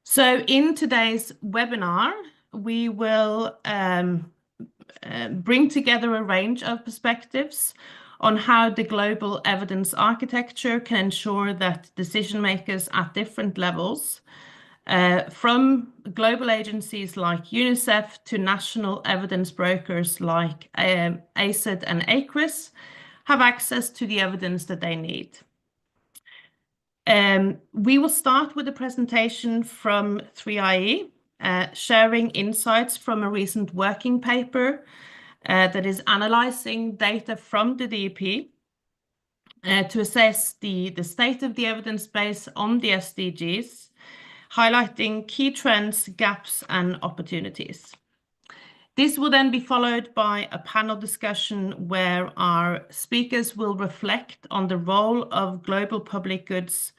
So in today's webinar, we will bring together a range of perspectives on how the global evidence architecture can ensure that decision makers at different levels, from global agencies like UNICEF to national evidence brokers like ACID and ACRIS, have access to the evidence that they need. We will start with a presentation from 3IE, sharing insights from a recent working paper that is analysing data from the DEP to assess the state of the evidence base on the SDGs, highlighting key trends, gaps and opportunities. This will then be followed by a panel discussion where our speakers will reflect on the role of global public goods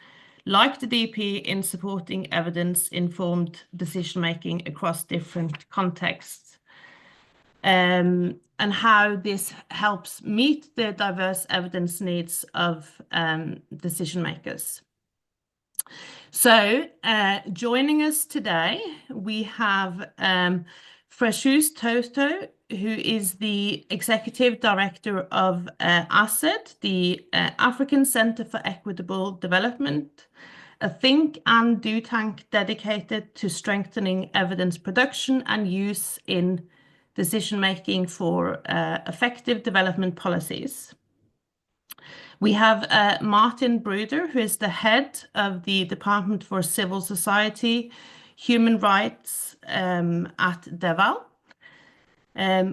like the DEP in supporting evidence-informed decision-making across different contexts, and how this helps meet the diverse evidence needs of decision makers. So joining us today, we have Freshus Toto, who is the Executive Director of ACID, the African Centre for Equitable Development, a think and do tank dedicated to strengthening evidence production and use in decision-making for effective development policies. We have Martin Bruder, who is the head of the Department for Civil Society, Human Rights at DEval.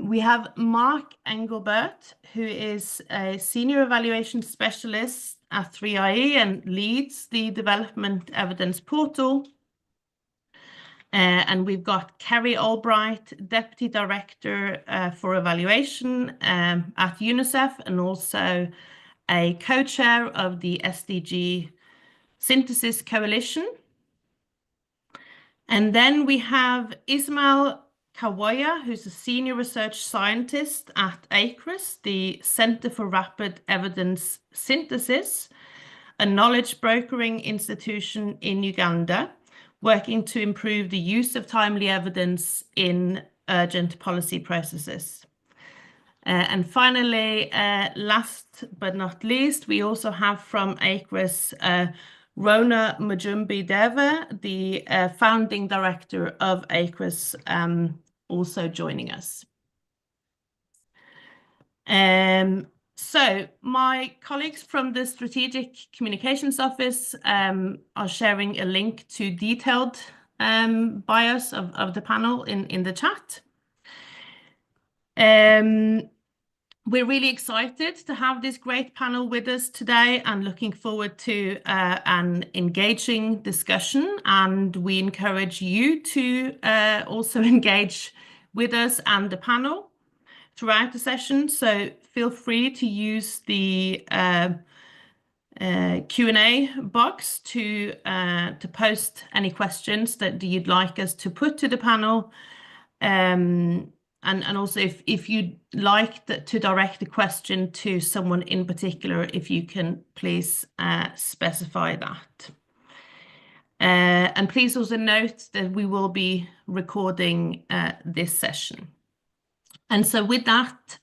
We have Mark Engelbert, who is a Senior Evaluation Specialist at 3IE and leads the Development Evidence Portal. And we've got Kerry Albright, Deputy Director for Evaluation at UNICEF, and also a co-chair of the SDG Synthesis Coalition. And then we have Ismail Kawaya, who's a Senior Research Scientist at ACRIS, the Centre for Rapid Evidence Synthesis, a knowledge brokering institution in Uganda, working to improve the use of timely evidence in urgent policy processes. And finally, last but not least, we also have from ACRIS Rona Mujumbi-Deva, the founding director of ACRIS, also joining us. So my colleagues from the Strategic Communications Office are sharing a link to detailed bios of the panel in the chat. We're really excited to have this great panel with us today and looking forward to an engaging discussion. And we encourage you to also engage with us and the panel throughout the session. So feel free to use the Q&A box to post any questions that you'd like us to put to the panel. And also, if you'd like to direct a question to someone in particular, if you can please specify that. And please also note that we will be recording this session. And so with that,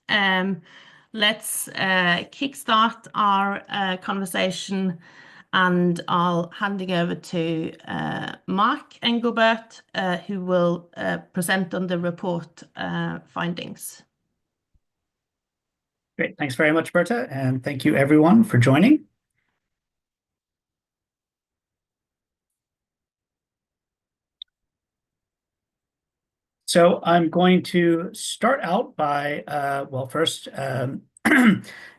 let's kickstart our conversation, and I'll handing over to Mark Engelbert, who will present on the report findings. Great, thanks very much, Birte, and thank you everyone for joining. So I'm going to start out by, well, first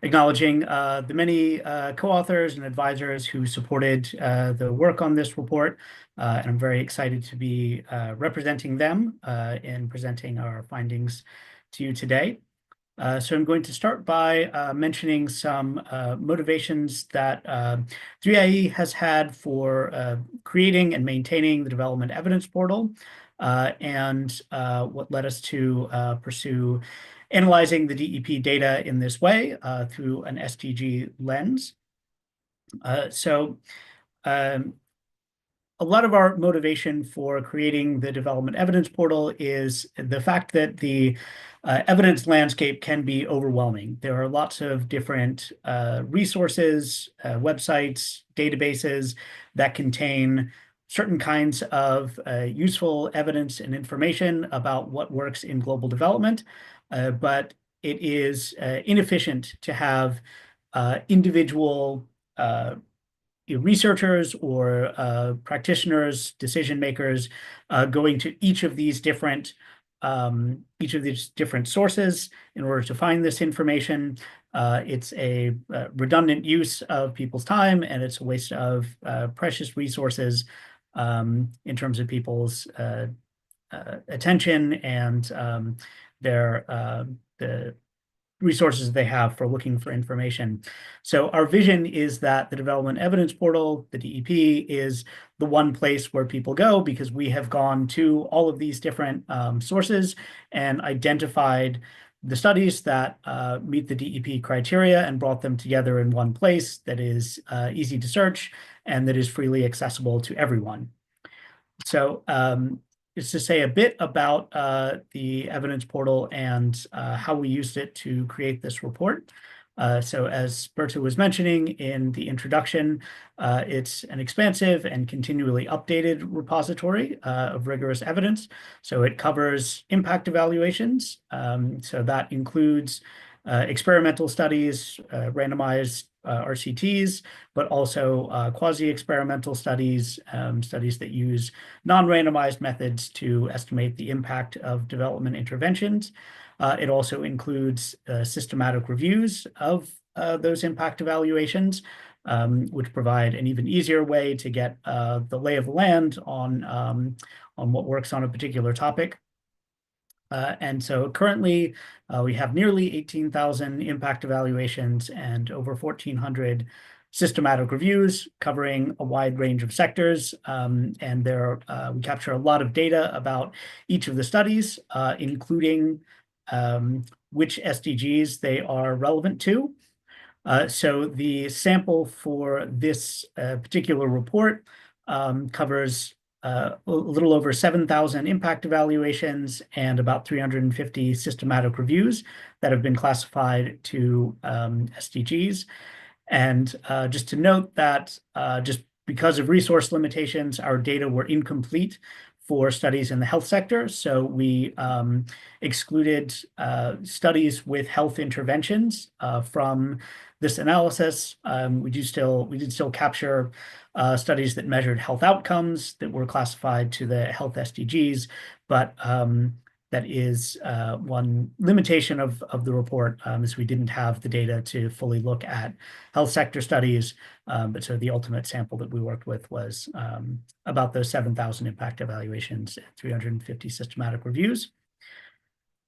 acknowledging the many co-authors and advisors who supported the work on this report. And I'm very excited to be representing them in presenting our findings to you today. So I'm going to start by mentioning some motivations that 3IE has had for creating and maintaining the Development Evidence Portal, and what led us to pursue analyzing the DEP data in this way through an SDG lens. a lot of our motivation for creating the development evidence portal is the fact that the evidence landscape can be overwhelming. There are lots of different resources, websites, databases that contain certain kinds of useful evidence and information about what works in global development, but it is inefficient to have individual researchers or practitioners, decision makers, going to each of these different sources in order to find this information. It's a redundant use of people's time, and it's a waste of precious resources in terms of people's attention and the resources they have for looking for information. So our vision is that the Development Evidence Portal, the DEP, is the one place where people go, because we have gone to all of these different sources and identified the studies that meet the DEP criteria and brought them together in one place that is easy to search and that is freely accessible to everyone. So is to say a bit about the evidence portal and how we used it to create this report. So as Birte was mentioning in the introduction, it's an expansive and continually updated repository of rigorous evidence. So it covers impact evaluations. So that includes experimental studies, randomized RCTs, but also quasi-experimental studies, studies that use non-randomized methods to estimate the impact of development interventions. It also includes systematic reviews of those impact evaluations, which provide an even easier way to get the lay of the land on what works on a particular topic. And so currently, we have nearly 18,000 impact evaluations and over 1,400 systematic reviews covering a wide range of sectors. And we capture a lot of data about each of the studies, including which SDGs they are relevant to. So the sample for this particular report covers a little over 7,000 impact evaluations and about 350 systematic reviews that have been classified to SDGs. And just to note that just because of resource limitations, our data were incomplete for studies in the health sector. So we excluded studies with health interventions from this analysis. We did still capture studies that measured health outcomes that were classified to the health SDGs, but that is one limitation of the report, is we didn't have the data to fully look at health sector studies. But so the ultimate sample that we worked with was about those 7,000 impact evaluations, 350 systematic reviews.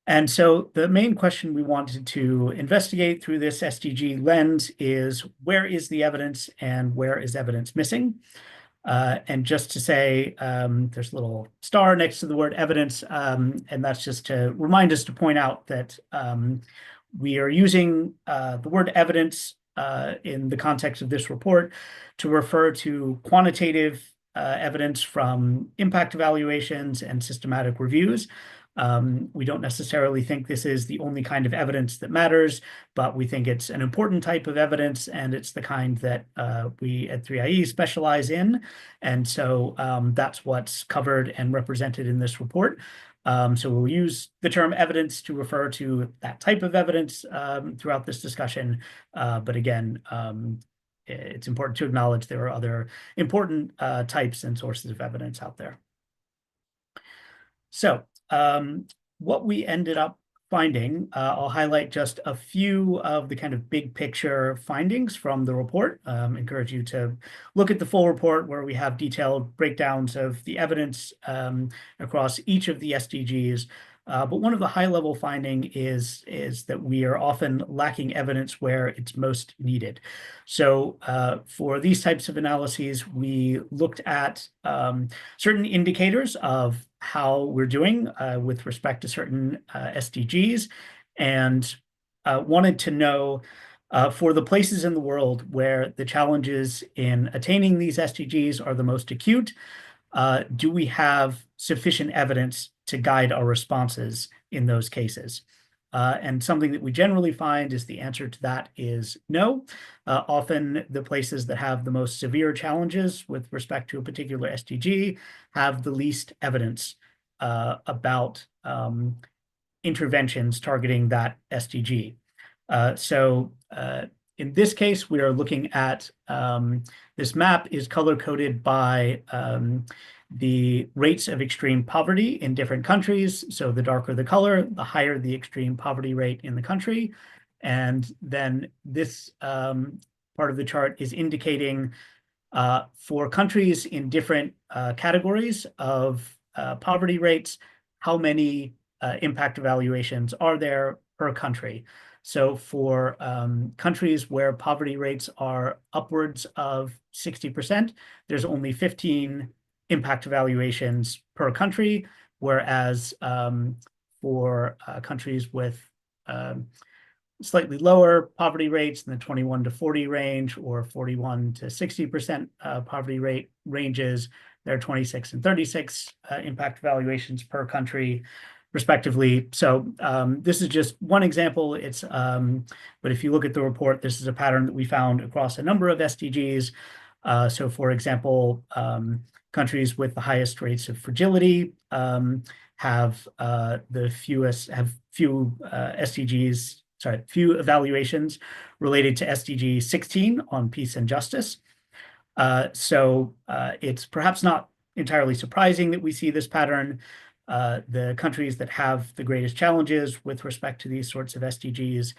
And so the main question we wanted to investigate through this SDG lens is, where is the evidence and where is evidence missing? And just to say, there's a little star next to the word evidence, and that's just to remind us to point out that we are using the word evidence in the context of this report to refer to quantitative evidence from impact evaluations and systematic reviews. We don't necessarily think this is the only kind of evidence that matters, but we think it's an important type of evidence, and it's the kind that we at 3IE specialize in. And so that's what's covered and represented in this report. So we'll use the term evidence to refer to that type of evidence throughout this discussion. But again, it's important to acknowledge there are other important types and sources of evidence out there. So what we ended up finding, I'll highlight just a few of the kind of big picture findings from the report. Encourage you to look at the full report, where we have detailed breakdowns of the evidence across each of the SDGs. But one of the high-level finding is that we are often lacking evidence where it's most needed. So for these types of analyses, we looked at certain indicators of how we're doing with respect to certain SDGs, and wanted to know For the places in the world where the challenges in attaining these SDGs are the most acute, do we have sufficient evidence to guide our responses in those cases? And something that we generally find is the answer to that is no. Often the places that have the most severe challenges with respect to a particular SDG have the least evidence about interventions targeting that SDG. In this case, we are looking at this map is color-coded by the rates of extreme poverty in different countries. So the darker the color, the higher the extreme poverty rate in the country. And then this part of the chart is indicating for countries in different categories of poverty rates, how many impact evaluations are there per country. So for countries where poverty rates are upwards of 60%, there's only 15 impact evaluations per country, whereas for countries with slightly lower poverty rates in the 21 to 40 range or 41 to 60% poverty rate ranges, there are 26 and 36 impact evaluations per country, respectively. So this is just one example. But if you look at the report, this is a pattern that we found across a number of SDGs. So for example, countries with the highest rates of fragility have few evaluations related to SDG 16 on peace and justice. It's perhaps not entirely surprising that we see this pattern. The countries that have the greatest challenges with respect to these sorts of SDGs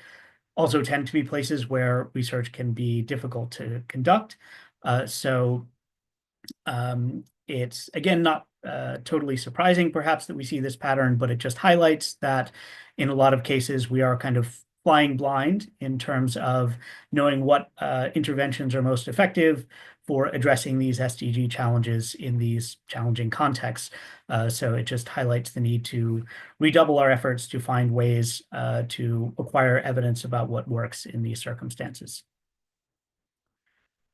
also tend to be places where research can be difficult to conduct. It's, again, not totally surprising, perhaps, that we see this pattern, but it just highlights that in a lot of cases, we are kind of flying blind in terms of knowing what interventions are most effective for addressing these SDG challenges in these challenging contexts. So it just highlights the need to redouble our efforts to find ways to acquire evidence about what works in these circumstances.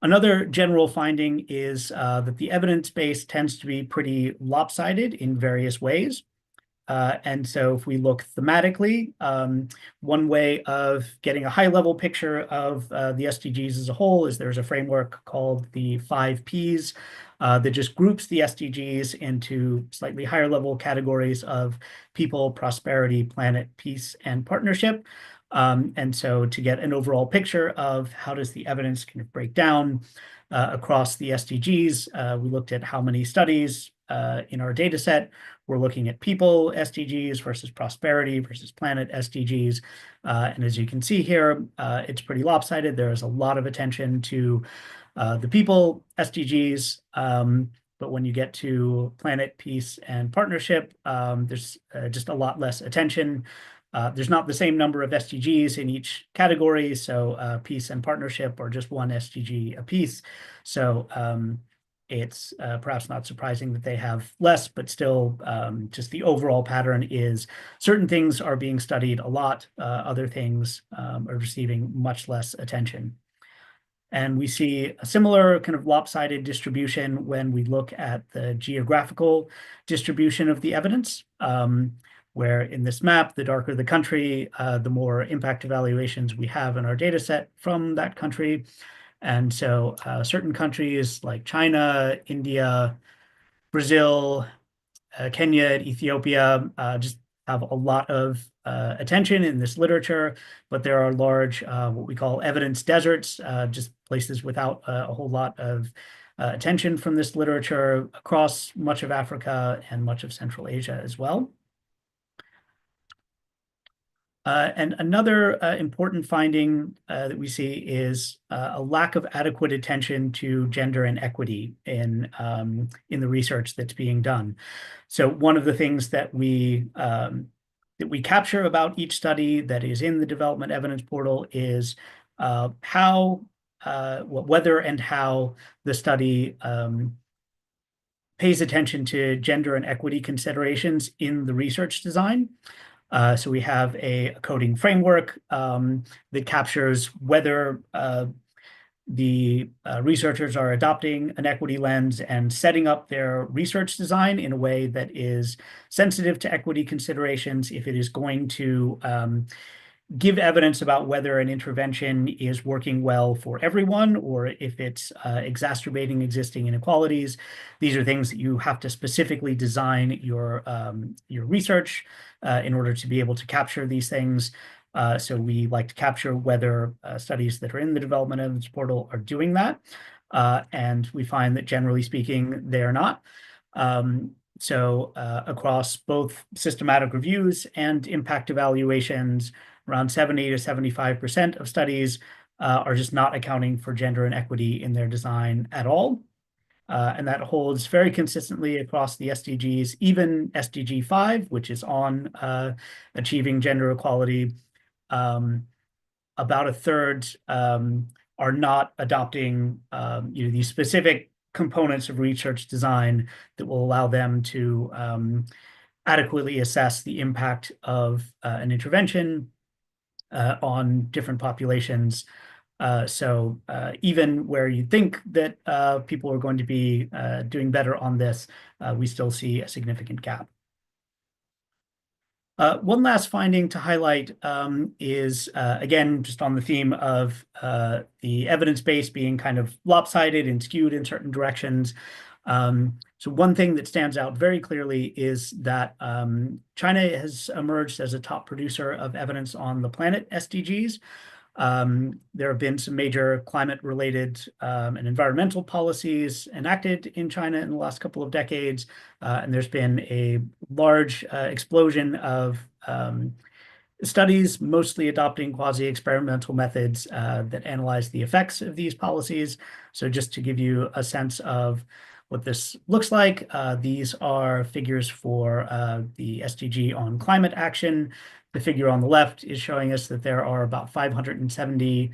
Another general finding is that the evidence base tends to be pretty lopsided in various ways. And so if we look thematically, one way of getting a high-level picture of the SDGs as a whole is there's a framework called the 5 Ps that just groups the SDGs into slightly higher-level categories of people, prosperity, planet, peace, and partnership. And so to get an overall picture of how does the evidence kind of break down across the SDGs, we looked at how many studies in our data set. We're looking at people SDGs versus prosperity versus planet SDGs. And as you can see here, it's pretty lopsided. There is a lot of attention to the people SDGs. But when you get to planet, peace, and partnership, there's just a lot less attention. There's not the same number of SDGs in each category, so peace and partnership are just one SDG apiece. So it's perhaps not surprising that they have less, but still just the overall pattern is certain things are being studied a lot, other things are receiving much less attention. And we see a similar kind of lopsided distribution when we look at the geographical distribution of the evidence, where in this map, the darker the country, the more impact evaluations we have in our data set from that country. And so certain countries like China, India, Brazil, Kenya, Ethiopia just have a lot of attention in this literature, but there are large, what we call evidence deserts, just places without a whole lot of attention from this literature across much of Africa and much of Central Asia as well. And another important finding that we see is a lack of adequate attention to gender and equity in the research that's being done. So one of the things that we capture about each study that is in the development evidence portal is whether and how the study pays attention to gender and equity considerations in the research design. So we have a coding framework that captures whether the researchers are adopting an equity lens and setting up their research design in a way that is sensitive to equity considerations, if it is going to give evidence about whether an intervention is working well for everyone or if it's exacerbating existing inequalities. These are things that you have to specifically design your research in order to be able to capture these things. So we like to capture whether studies that are in the development evidence portal are doing that. And we find that generally speaking, they are not. So across both systematic reviews and impact evaluations, around 70 to 75% of studies are just not accounting for gender and equity in their design at all. And that holds very consistently across the SDGs, even SDG 5, which is on achieving gender equality. About a third are not adopting these specific components of research design that will allow them to adequately assess the impact of an intervention on different populations. So even where you think that people are going to be doing better on this, we still see a significant gap. One last finding to highlight is, again, just on the theme of the evidence base being kind of lopsided and skewed in certain directions. So one thing that stands out very clearly is that China has emerged as a top producer of evidence on the planet SDGs. There have been some major climate-related and environmental policies enacted in China in the last couple of decades, and there's been a large explosion of studies, mostly adopting quasi-experimental methods that analyze the effects of these policies. So just to give you a sense of what this looks like, these are figures for the SDG on climate action. The figure on the left is showing us that there are about 570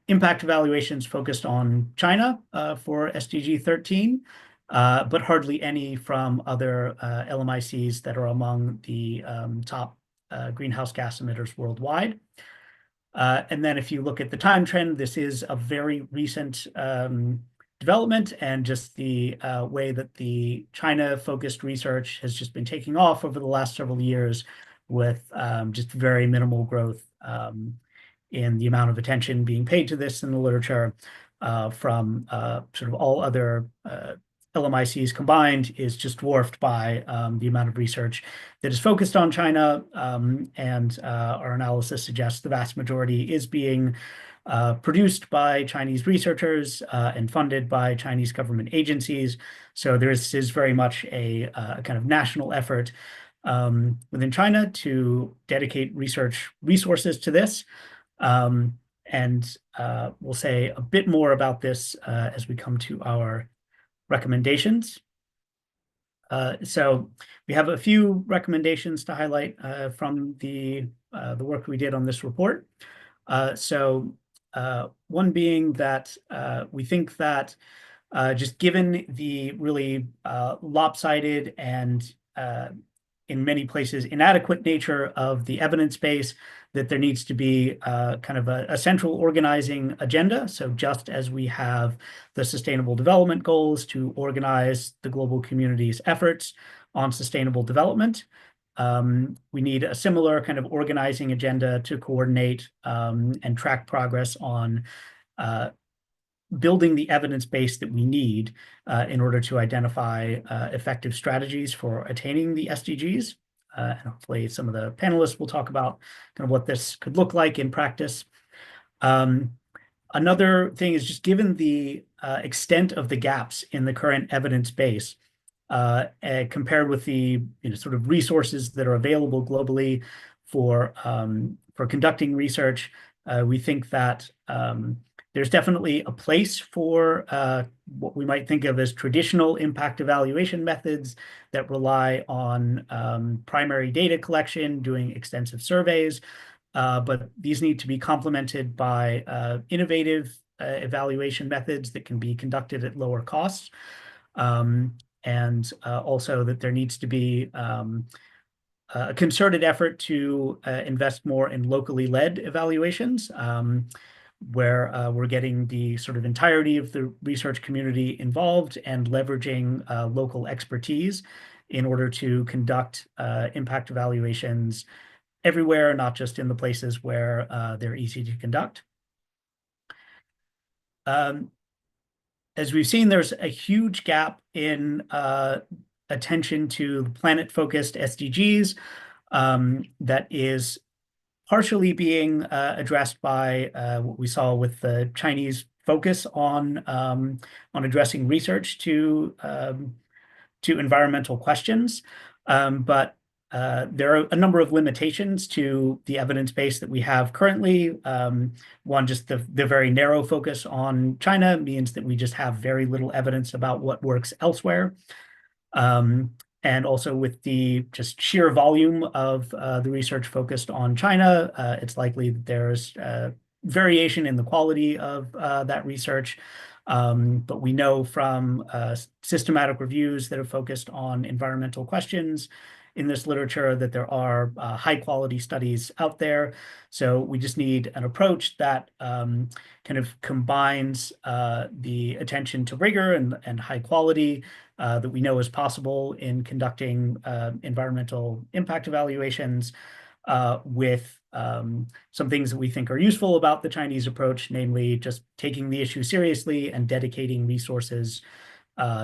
impact evaluations focused on China for SDG 13, but hardly any from other LMICs that are among the top greenhouse gas emitters worldwide. And then if you look at the time trend, this is a very recent development, and just the way that the China-focused research has just been taking off over the last several years, with just very minimal growth in the amount of attention being paid to this in the literature from sort of all other LMICs combined, is just dwarfed by the amount of research that is focused on China. And our analysis suggests the vast majority is being produced by Chinese researchers and funded by Chinese government agencies. So there is very much a kind of national effort within China to dedicate research resources to this. And we'll say a bit more about this as we come to our recommendations. So we have a few recommendations to highlight from the work we did on this report. So one being that we think that just given the really lopsided and in many places inadequate nature of the evidence base, that there needs to be kind of a central organizing agenda. So just as we have the Sustainable Development Goals to organize the global community's efforts on sustainable development, we need a similar kind of organizing agenda to coordinate and track progress on building the evidence base that we need in order to identify effective strategies for attaining the SDGs. And hopefully some of the panelists will talk about kind of what this could look like in practice. Another thing is just given the extent of the gaps in the current evidence base, compared with the sort of resources that are available globally for conducting research, we think that there's definitely a place for what we might think of as traditional impact evaluation methods that rely on primary data collection, doing extensive surveys, but these need to be complemented by innovative evaluation methods that can be conducted at lower costs. And also that there needs to be a concerted effort to invest more in locally led evaluations, where we're getting the sort of entirety of the research community involved and leveraging local expertise in order to conduct impact evaluations everywhere, not just in the places where they're easy to conduct. As we've seen, there's a huge gap in attention to the planet-focused SDGs that is partially being addressed by what we saw with the Chinese focus on addressing research to environmental questions, but there are a number of limitations to the evidence base that we have currently. One, just the very narrow focus on China means that we just have very little evidence about what works elsewhere. And also with the just sheer volume of the research focused on China, it's likely that there's variation in the quality of that research. But we know from systematic reviews that are focused on environmental questions in this literature that there are high quality studies out there. So we just need an approach that kind of combines the attention to rigor and high quality that we know is possible in conducting environmental impact evaluations with some things that we think are useful about the Chinese approach, namely just taking the issue seriously and dedicating resources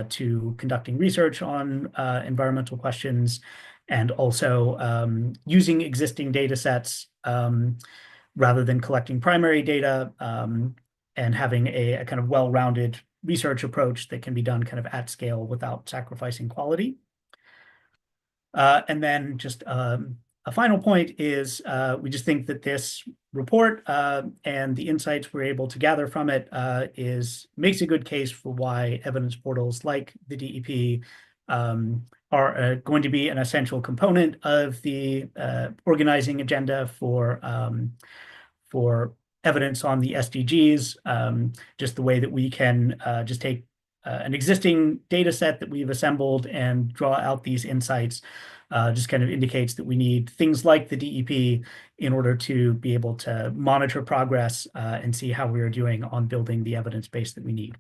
to conducting research on environmental questions, and also using existing data sets rather than collecting primary data, and having a kind of well-rounded research approach that can be done kind of at scale without sacrificing quality. And then just a final point is we just think that this report and the insights we're able to gather from it makes a good case for why evidence portals like the DEP are going to be an essential component of the organizing agenda for evidence on the SDGs, just the way that we can just take an existing data set that we've assembled and draw out these insights, just kind of indicates that we need things like the DEP in order to be able to monitor progress and see how we are doing on building the evidence base that we need.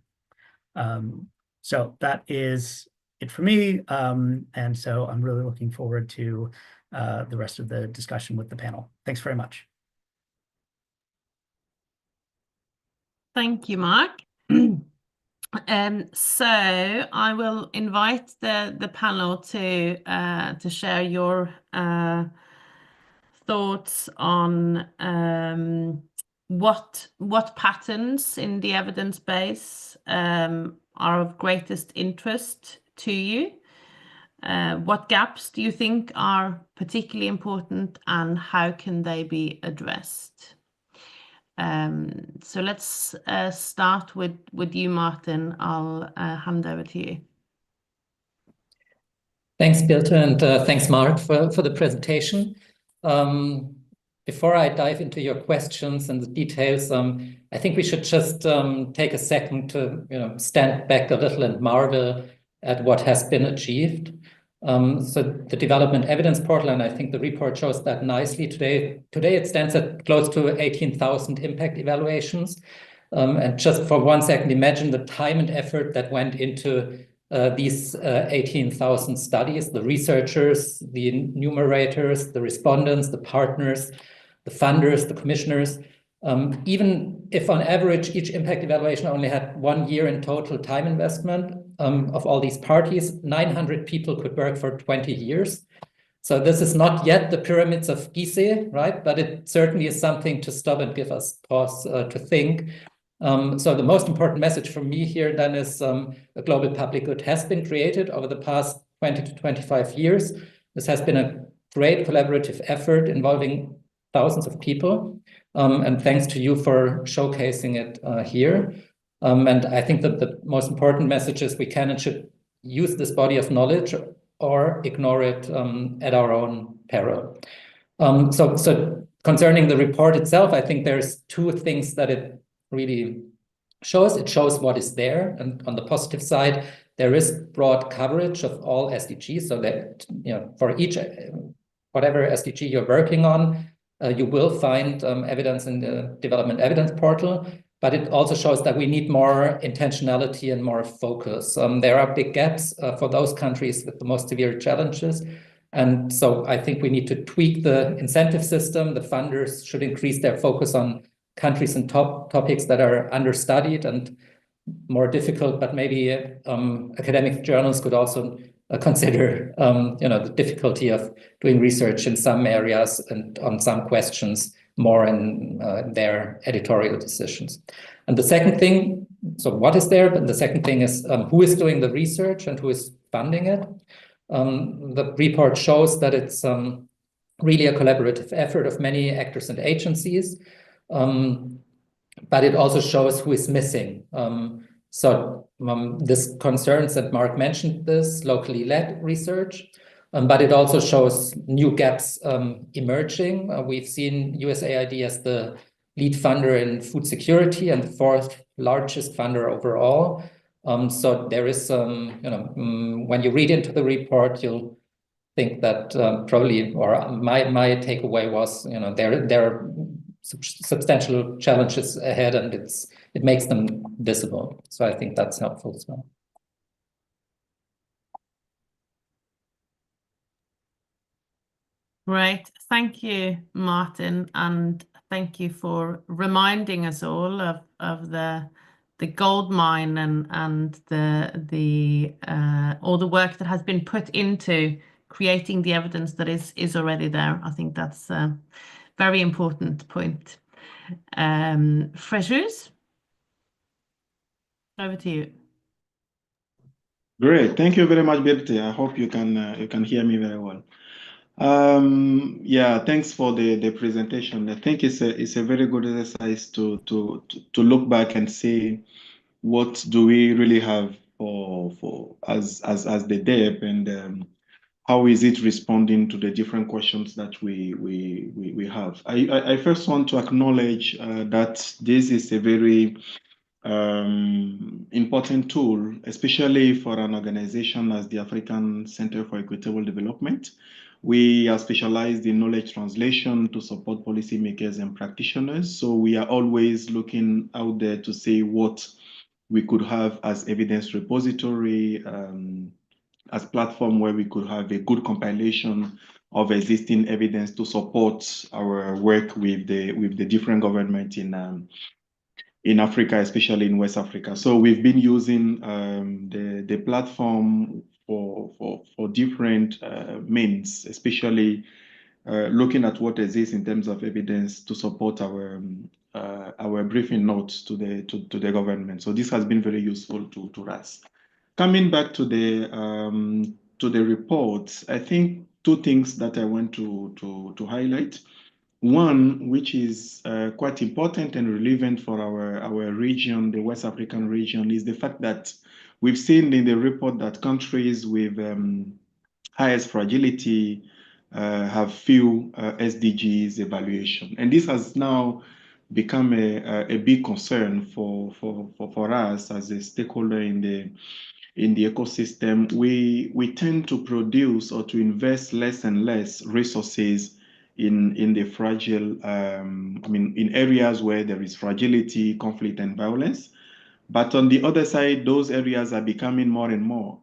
So that is it for me. And so I'm really looking forward to the rest of the discussion with the panel. Thanks very much. Thank you, Mark. So I will invite the panel to share your thoughts on what patterns in the evidence base are of greatest interest to you. What gaps do you think are particularly important, and how can they be addressed? So let's start with you, Martin. I'll hand over to you. Thanks, Birte, and thanks, Mark, for the presentation. Before I dive into your questions and the details, I think we should just take a second to stand back a little and marvel at what has been achieved. So the development evidence portal, and I think the report shows that nicely today it stands at close to 18,000 impact evaluations. And just for 1 second, imagine the time and effort that went into these 18,000 studies, the researchers, the enumerators, the respondents, the partners, the funders, the commissioners. Even if on average each impact evaluation only had 1 year in total time investment of all these parties, 900 people could work for 20 years. So this is not yet the pyramids of Gizeh, right? But it certainly is something to stop and give us pause to think. So the most important message for me here then is a global public good has been created over the past 20 to 25 years. This has been a great collaborative effort involving thousands of people. And thanks to you for showcasing it here. And I think that the most important message is we can and should use this body of knowledge or ignore it at our own peril. So concerning the report itself, I think there's 2 things that it really shows. It shows what is there, and on the positive side, there is broad coverage of all SDGs, so that for each whatever SDG you're working on, you will find evidence in the development evidence portal, but it also shows that we need more intentionality and more focus. There are big gaps for those countries with the most severe challenges. And so I think we need to tweak the incentive system. The funders should increase their focus on countries and topics that are understudied and more difficult, but maybe academic journals could also consider the difficulty of doing research in some areas and on some questions more in their editorial decisions. And the second thing, so what is there? But the second thing is who is doing the research and who is funding it? The report shows that it's really a collaborative effort of many actors and agencies, but it also shows who is missing. This concerns, and Mark mentioned this, locally led research, but it also shows new gaps emerging. We've seen USAID as the lead funder in food security and the fourth largest funder overall. So there is when you read into the report, you'll think that probably, or my takeaway was, there are substantial challenges ahead, and it makes them visible. So I think that's helpful as well. Great, thank you, Martin, and thank you for reminding us all of the gold mine and the all the work that has been put into creating the evidence that is already there. I think that's a very important point. Frejus, over to you. Great, thank you very much, Birte. I hope you can hear me very well. Yeah, thanks for the presentation. I think it's a very good exercise to look back and see what do we really have for as the DEP, and how is it responding to the different questions that we have. I first want to acknowledge that this is a very important tool, especially for an organization as the African Center for Equitable Development. We are specialized in knowledge translation to support policymakers and practitioners. So we are always looking out there to see what we could have as evidence repository, as platform where we could have a good compilation of existing evidence to support our work with the different governments in Africa, especially in West Africa. So we've been using the platform for different means, especially looking at what exists in terms of evidence to support our briefing notes to the government. So this has been very useful to us. Coming back to the report, I think two things that I want to highlight. One, which is quite important and relevant for our region, the West African region, is the fact that we've seen in the report that countries with highest fragility have few SDGs evaluation. And this has now become a big concern for us as a stakeholder in the ecosystem. We tend to produce or to invest less and less resources in the fragile, in areas where there is fragility, conflict, and violence. But on the other side, those areas are becoming more and more.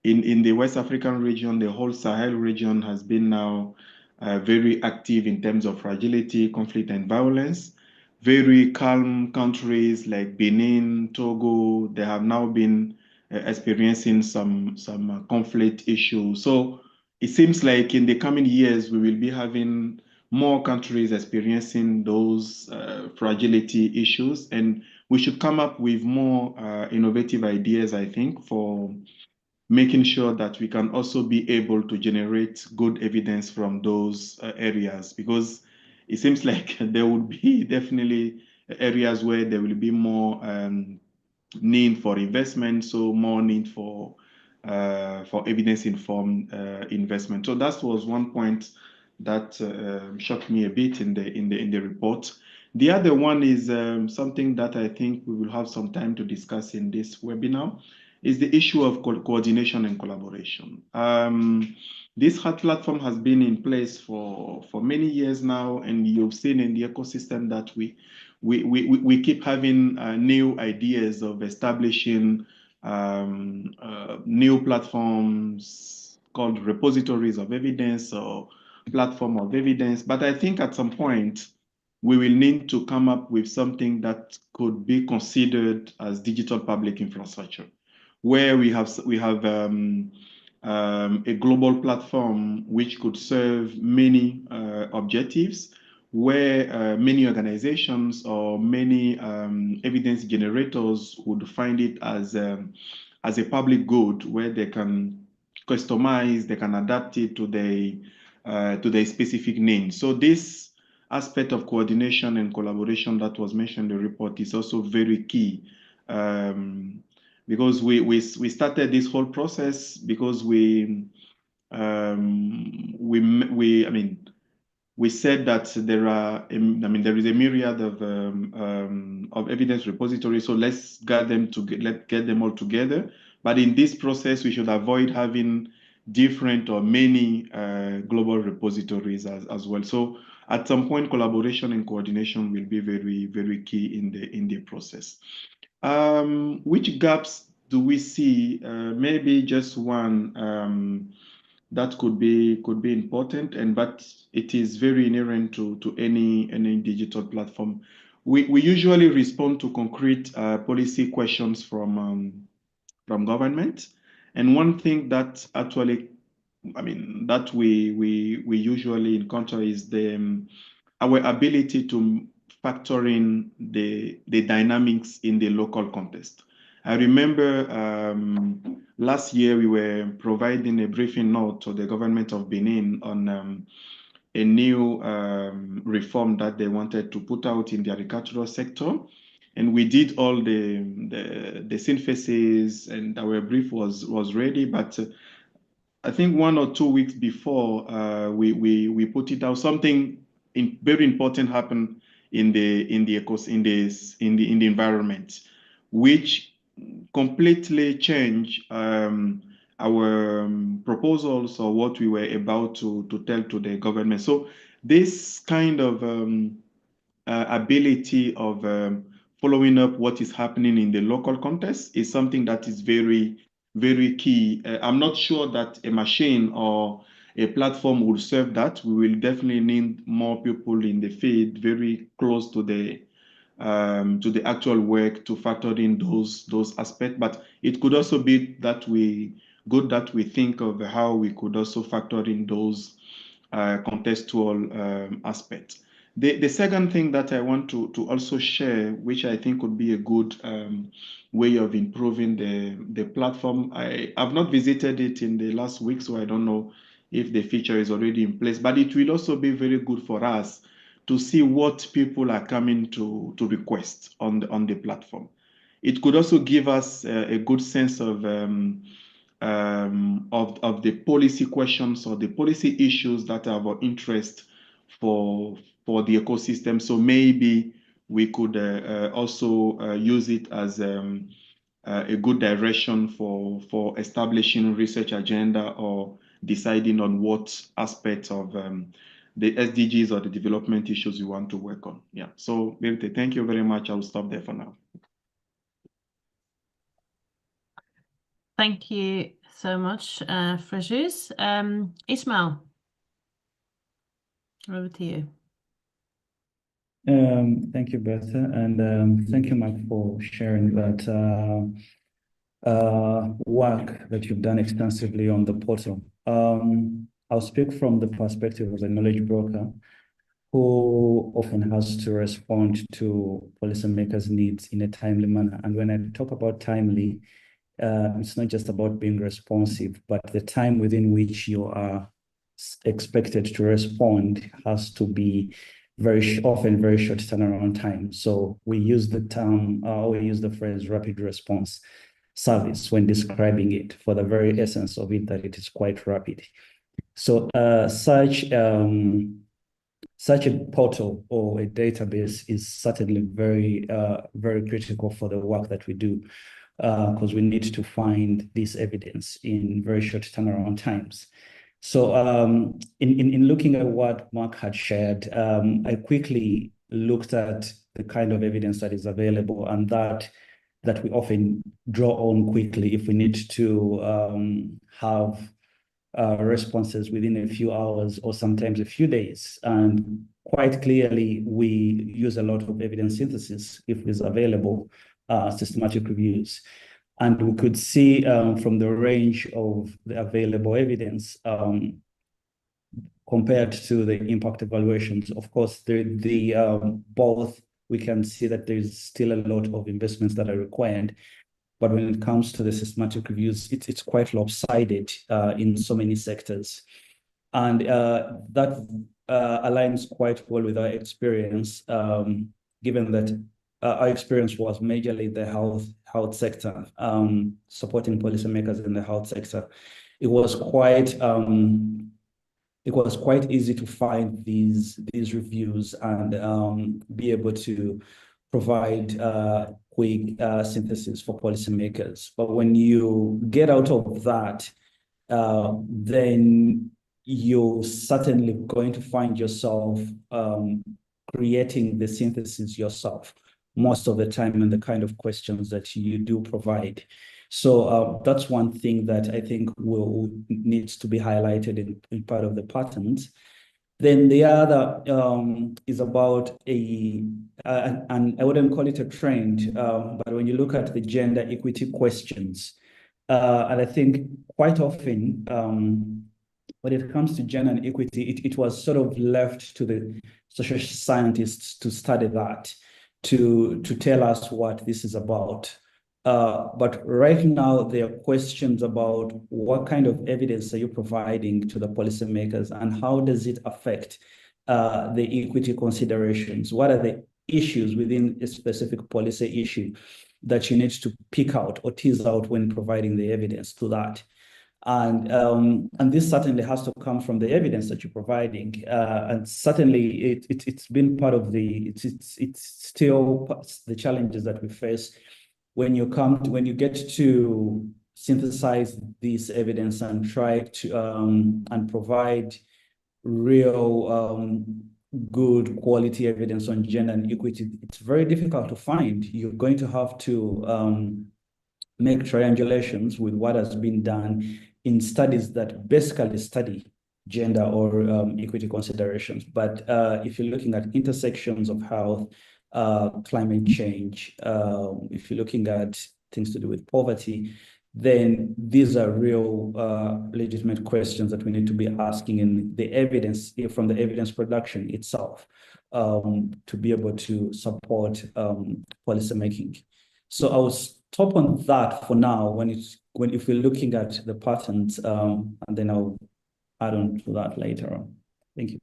In the West African region, the whole Sahel region has been now very active in terms of fragility, conflict, and violence. Very calm countries like Benin, Togo, they have now been experiencing some conflict issues. So it seems like in the coming years, we will be having more countries experiencing those fragility issues, and we should come up with more innovative ideas, I think, for making sure that we can also be able to generate good evidence from those areas, because it seems like there would be definitely areas where there will be more need for investment, so more need for evidence-informed investment. So that was one point that shocked me a bit in the report. The other one is something that I think we will have some time to discuss in this webinar, is the issue of coordination and collaboration. This HAT platform has been in place for many years now, and you've seen in the ecosystem that we keep having new ideas of establishing new platforms called repositories of evidence or platform of evidence. But I think at some point, we will need to come up with something that could be considered as digital public infrastructure, where we have a global platform which could serve many objectives, where many organizations or many evidence generators would find it as a public good, where they can customize, they can adapt it to their specific needs. So this aspect of coordination and collaboration that was mentioned in the report is also very key. Because we started this whole process because we said that there is a myriad of evidence repositories, so let's get them all together. But in this process, we should avoid having different or many global repositories as well. So at some point, collaboration and coordination will be very, very key in the process. Which gaps do we see? Maybe just one that could be important, but it is very inherent to any digital platform. We usually respond to concrete policy questions from government, and one thing that actually, that we usually encounter is our ability to factor in the dynamics in the local context. I remember last year we were providing a briefing note to the government of Benin on a new reform that they wanted to put out in the agricultural sector. And we did all the synthesis, and our brief was ready, but I think 1 or 2 weeks before we put it out, something very important happened in the environment, which completely changed our proposals or what we were about to tell to the government. So this kind of ability of following up what is happening in the local context is something that is very, very key. I'm not sure that a machine or a platform will serve that. We will definitely need more people in the field, very close to the actual work, to factor in those aspects. But it could also be that we think of how we could also factor in those contextual aspects. The second thing that I want to also share, which I think would be a good way of improving the platform. I've not visited it in the last week, so I don't know if the feature is already in place, but it will also be very good for us to see what people are coming to request on the platform. It could also give us a good sense of the policy questions or the policy issues that are of interest for the ecosystem. So maybe we could also use it as a good direction for establishing research agenda or deciding on what aspects of the SDGs or the development issues you want to work on. Yeah. So Birte, thank you very much. I'll stop there for now. Thank you so much, Fréjus. Ismail, over to you. Thank you, Birte, and thank you, Mike, for sharing that work that you've done extensively on the portal. I'll speak from the perspective of a knowledge broker who often has to respond to policymakers' needs in a timely manner. And when I talk about timely, it's not just about being responsive, but the time within which you are expected to respond has to be often very short turnaround time. So we use the term, we use the phrase rapid response service when describing it, for the very essence of it, that it is quite rapid. So such a portal or a database is certainly very, very critical for the work that we do, because we need to find this evidence in very short turnaround times. So in looking at what Mark had shared, I quickly looked at the kind of evidence that is available and that we often draw on quickly if we need to have responses within a few hours or sometimes a few days. And quite clearly, we use a lot of evidence synthesis if it's available, systematic reviews. And we could see from the range of the available evidence compared to the impact evaluations. Of course, both we can see that there's still a lot of investments that are required. But when it comes to the systematic reviews, it's quite lopsided in so many sectors. And that aligns quite well with our experience, given that our experience was majorly the health sector, supporting policymakers in the health sector. It was quite easy to find these reviews and be able to provide quick synthesis for policymakers. But when you get out of that, then you're certainly going to find yourself creating the synthesis yourself most of the time and the kind of questions that you do provide. So that's one thing that I think needs to be highlighted in part of the patterns. Then the other is about and I wouldn't call it a trend, but when you look at the gender equity questions, and I think quite often when it comes to gender and equity, it was sort of left to the social scientists to study that, to tell us what this is about. But right now, there are questions about what kind of evidence are you providing to the policymakers and how does it affect the equity considerations? What are the issues within a specific policy issue that you need to pick out or tease out when providing the evidence to that? And this certainly has to come from the evidence that you're providing, and certainly it's been part of it's still the challenges that we face when you get to synthesize this evidence and try to and provide real good quality evidence on gender and equity. It's very difficult to find. You're going to have to make triangulations with what has been done in studies that basically study gender or equity considerations. But if you're looking at intersections of health, climate change, if you're looking at things to do with poverty, then these are real legitimate questions that we need to be asking in the evidence, from the evidence production itself, to be able to support policymaking. So I will stop on that for now if we're looking at the patterns, and then I'll add on to that later on. Thank you.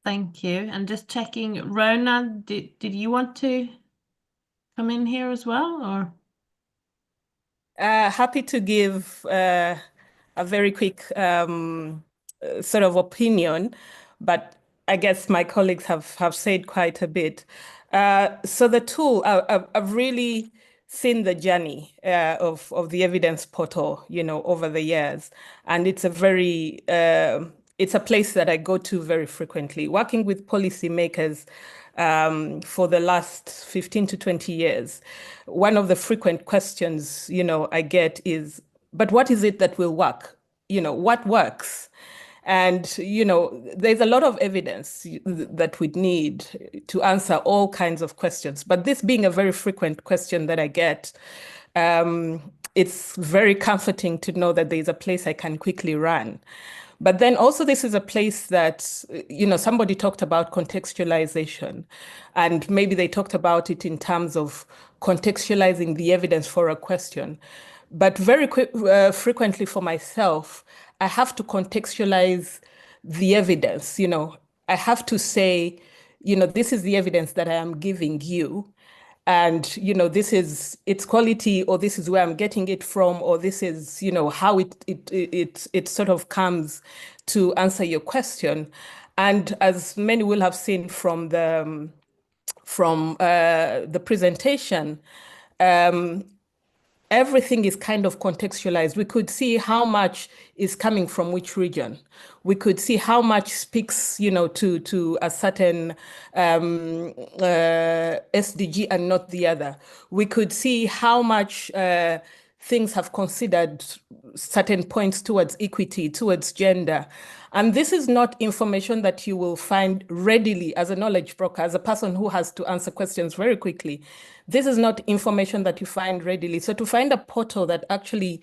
Thank you. And just checking, Rona, did you want to come in here as well, or? Happy to give a very quick sort of opinion, but I guess my colleagues have said quite a bit. So the tool, I've really seen the journey of the evidence portal, over the years, and it's a place that I go to very frequently, working with policymakers for the last 15 to 20 years. One of the frequent questions, I get is, but what is it that will work? What works? And, there's a lot of evidence that we'd need to answer all kinds of questions. But this being a very frequent question that I get, it's very comforting to know that there's a place I can quickly run. But then also this is a place that, somebody talked about contextualization, and maybe they talked about it in terms of contextualizing the evidence for a question. But very frequently for myself, I have to contextualize the evidence. I have to say, this is the evidence that I am giving you. And, this is its quality, or this is where I'm getting it from, or this is, how it sort of comes to answer your question. And as many will have seen from the presentation, everything is kind of contextualized. We could see how much is coming from which region. We could see how much speaks, to a certain SDG and not the other. We could see how much things have considered certain points towards equity, towards gender. And this is not information that you will find readily as a knowledge broker, as a person who has to answer questions very quickly. This is not information that you find readily. So to find a portal that actually,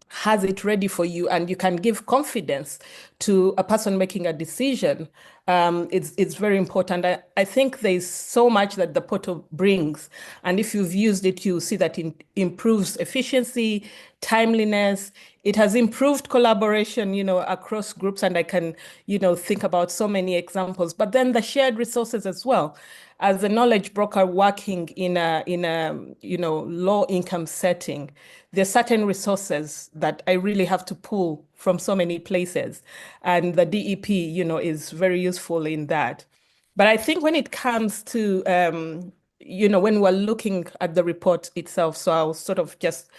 has it ready for you and you can give confidence to a person making a decision, it's very important. I think there's so much that the portal brings. And if you've used it, you see that it improves efficiency, timeliness. It has improved collaboration, across groups. And I can, think about so many examples. But then the shared resources as well. As a knowledge broker working in a low income setting, there's certain resources that I really have to pull from so many places. And the DEP, is very useful in that. But I think when it comes to, when we're looking at the report itself, so I'll sort of just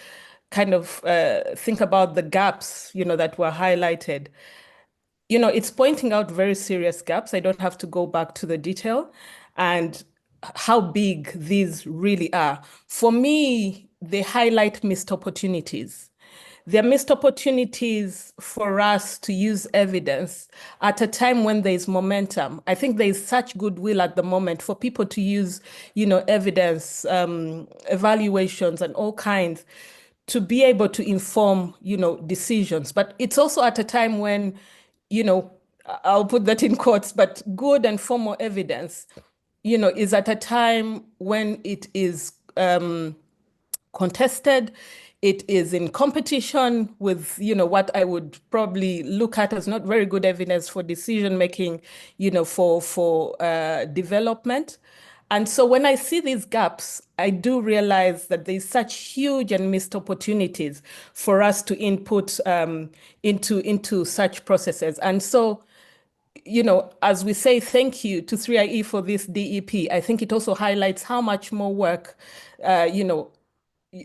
kind of think about the gaps, that were highlighted. It's pointing out very serious gaps. I don't have to go back to the detail and how big these really are. For me, they highlight missed opportunities. They're missed opportunities for us to use evidence at a time when there's momentum. I think there's such goodwill at the moment for people to use, evidence, evaluations and all kinds to be able to inform, decisions. But it's also at a time when, I'll put that in quotes, but good and formal evidence, is at a time when it is contested, it is in competition with, what I would probably look at as not very good evidence for decision making, for development. And so when I see these gaps, I do realize that there's such huge and missed opportunities for us to input into such processes. And so, as we say thank you to 3IE for this DEP, I think it also highlights how much more work,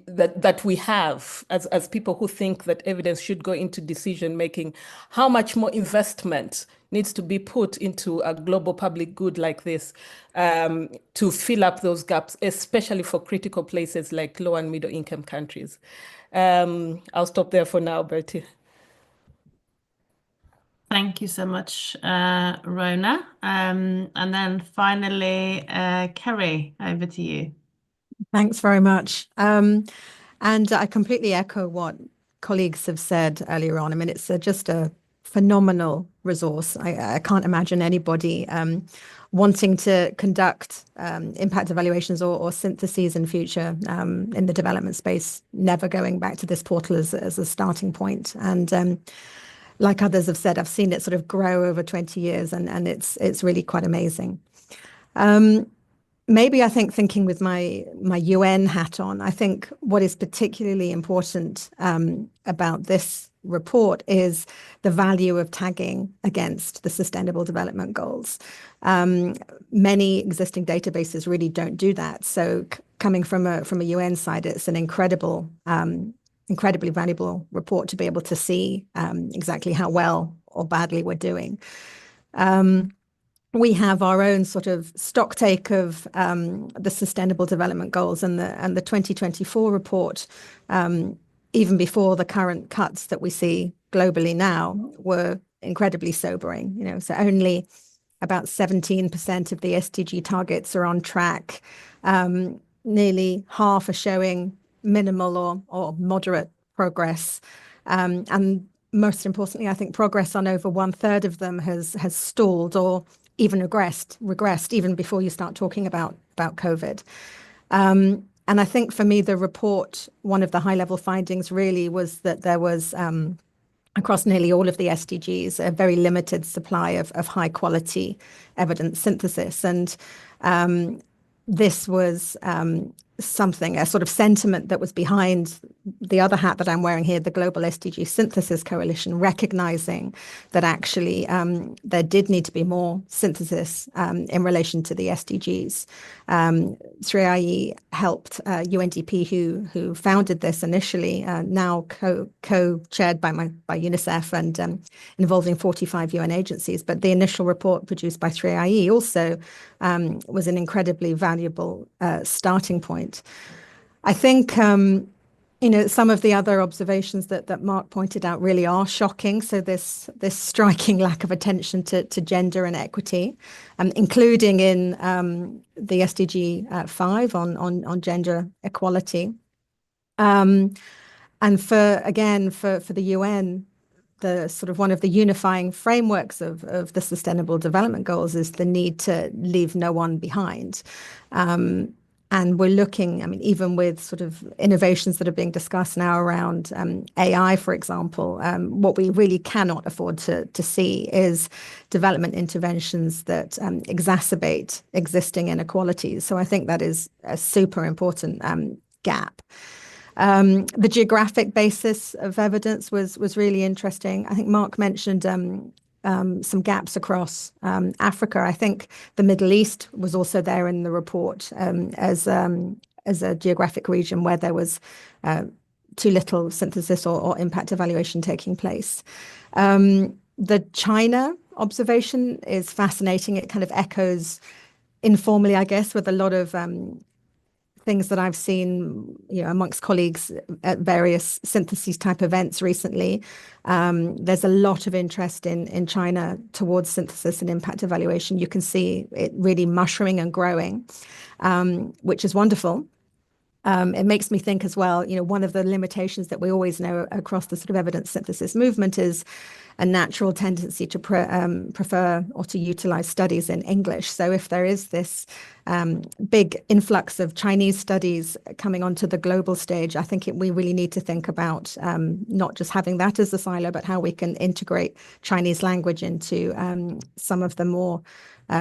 that we have as people who think that evidence should go into decision making, how much more investment needs to be put into a global public good like this to fill up those gaps, especially for critical places like low and middle income countries. I'll stop there for now, Birte. Thank you so much, Rona. And then finally, Kerry, over to you. Thanks very much. And I completely echo what colleagues have said earlier on. I mean, it's just a phenomenal resource. I can't imagine anybody wanting to conduct impact evaluations or syntheses in future in the development space, never going back to this portal as a starting point. And like others have said, I've seen it sort of grow over 20 years, and it's really quite amazing. Maybe I think thinking with my UN hat on, I think what is particularly important about this report is the value of tagging against the Sustainable Development Goals. Many existing databases really don't do that. So coming from a UN side, it's an incredibly valuable report to be able to see exactly how well or badly we're doing. We have our own sort of stock take of the Sustainable Development Goals, and the 2024 report, even before the current cuts that we see globally now, were incredibly sobering. So only about 17% of the SDG targets are on track. Nearly half are showing minimal or moderate progress, and most importantly, I think progress on over 1/3 of them has stalled or even regressed even before you start talking about COVID. And I think for me, the report, one of the high-level findings really was that there was, across nearly all of the SDGs, a very limited supply of high-quality evidence synthesis. And this was something, a sort of sentiment that was behind the other hat that I'm wearing here, the Global SDG Synthesis Coalition, recognizing that actually there did need to be more synthesis in relation to the SDGs. 3IE helped UNDP, who founded this initially, now co-chaired by UNICEF and involving 45 UN agencies. But the initial report produced by 3IE also was an incredibly valuable starting point. I think some of the other observations that Mark pointed out really are shocking. So this striking lack of attention to gender and equity, including in the SDG 5 on gender equality. And for the UN, the sort of one of the unifying frameworks of the Sustainable Development Goals is the need to leave no one behind. And we're looking, even with sort of innovations that are being discussed now around AI, for example, what we really cannot afford to see is development interventions that exacerbate existing inequalities. So I think that is a super important gap. The geographic basis of evidence was really interesting. I think Mark mentioned some gaps across Africa. I think the Middle East was also there in the report as a geographic region where there was too little synthesis or impact evaluation taking place. The China observation is fascinating. It kind of echoes informally, I guess, with a lot of things that I've seen, amongst colleagues at various synthesis type events recently. There's a lot of interest in China towards synthesis and impact evaluation. You can see it really mushrooming and growing, which is wonderful. It makes me think as well, one of the limitations that we always know across the sort of evidence synthesis movement is a natural tendency to prefer or to utilize studies in English. So if there is this big influx of Chinese studies coming onto the global stage, I think we really need to think about not just having that as a silo, but how we can integrate Chinese language into some of the more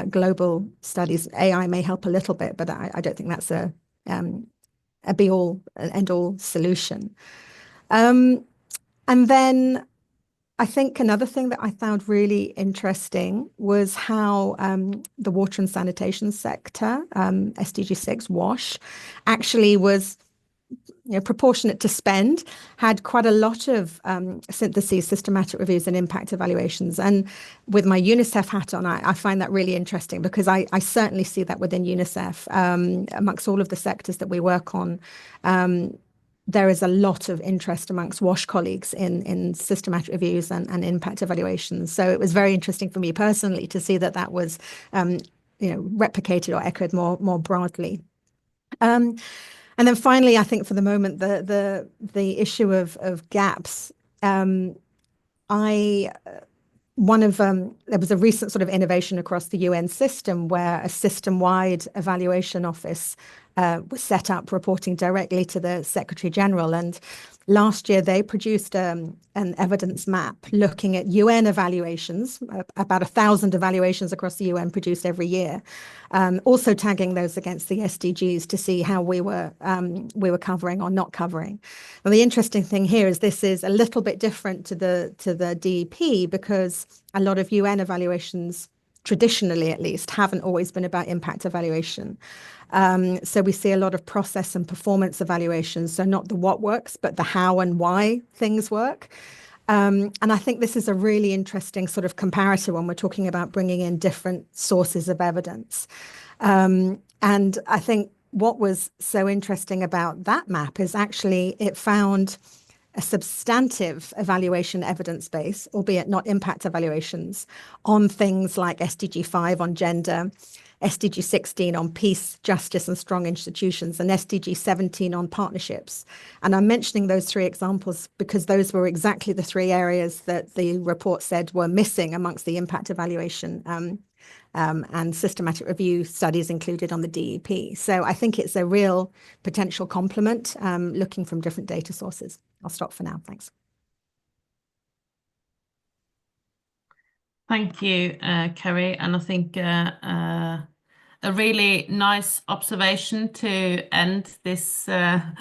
global studies. AI may help a little bit, but I don't think that's a be-all and end-all solution. And then I think another thing that I found really interesting was how the water and sanitation sector, SDG 6, WASH, actually was proportionate to spend, had quite a lot of syntheses, systematic reviews and impact evaluations. And with my UNICEF hat on, I find that really interesting because I certainly see that within UNICEF, amongst all of the sectors that we work on. There is a lot of interest amongst WASH colleagues in systematic reviews and impact evaluations. So it was very interesting for me personally to see that was replicated or echoed more broadly. And then finally, I think for the moment, the issue of gaps. There was a recent sort of innovation across the UN system where a system-wide evaluation office was set up, reporting directly to the Secretary General. And last year, they produced an evidence map looking at UN evaluations, about 1,000 evaluations across the UN produced every year, also tagging those against the SDGs to see how we were covering or not covering. And the interesting thing here is this is a little bit different to the DEP because a lot of UN evaluations, traditionally at least, haven't always been about impact evaluation. So we see a lot of process and performance evaluations. So not the what works, but the how and why things work. And I think this is a really interesting sort of comparator when we're talking about bringing in different sources of evidence. And I think what was so interesting about that map is actually it found a substantive evaluation evidence base, albeit not impact evaluations, on things like SDG 5 on gender, SDG 16 on peace, justice and strong institutions, and SDG 17 on partnerships. And I'm mentioning those three examples because those were exactly the three areas that the report said were missing amongst the impact evaluation and systematic review studies included on the DEP. So I think it's a real potential complement looking from different data sources. I'll stop for now. Thanks. Thank you, Kerry. And I think a really nice observation to end this round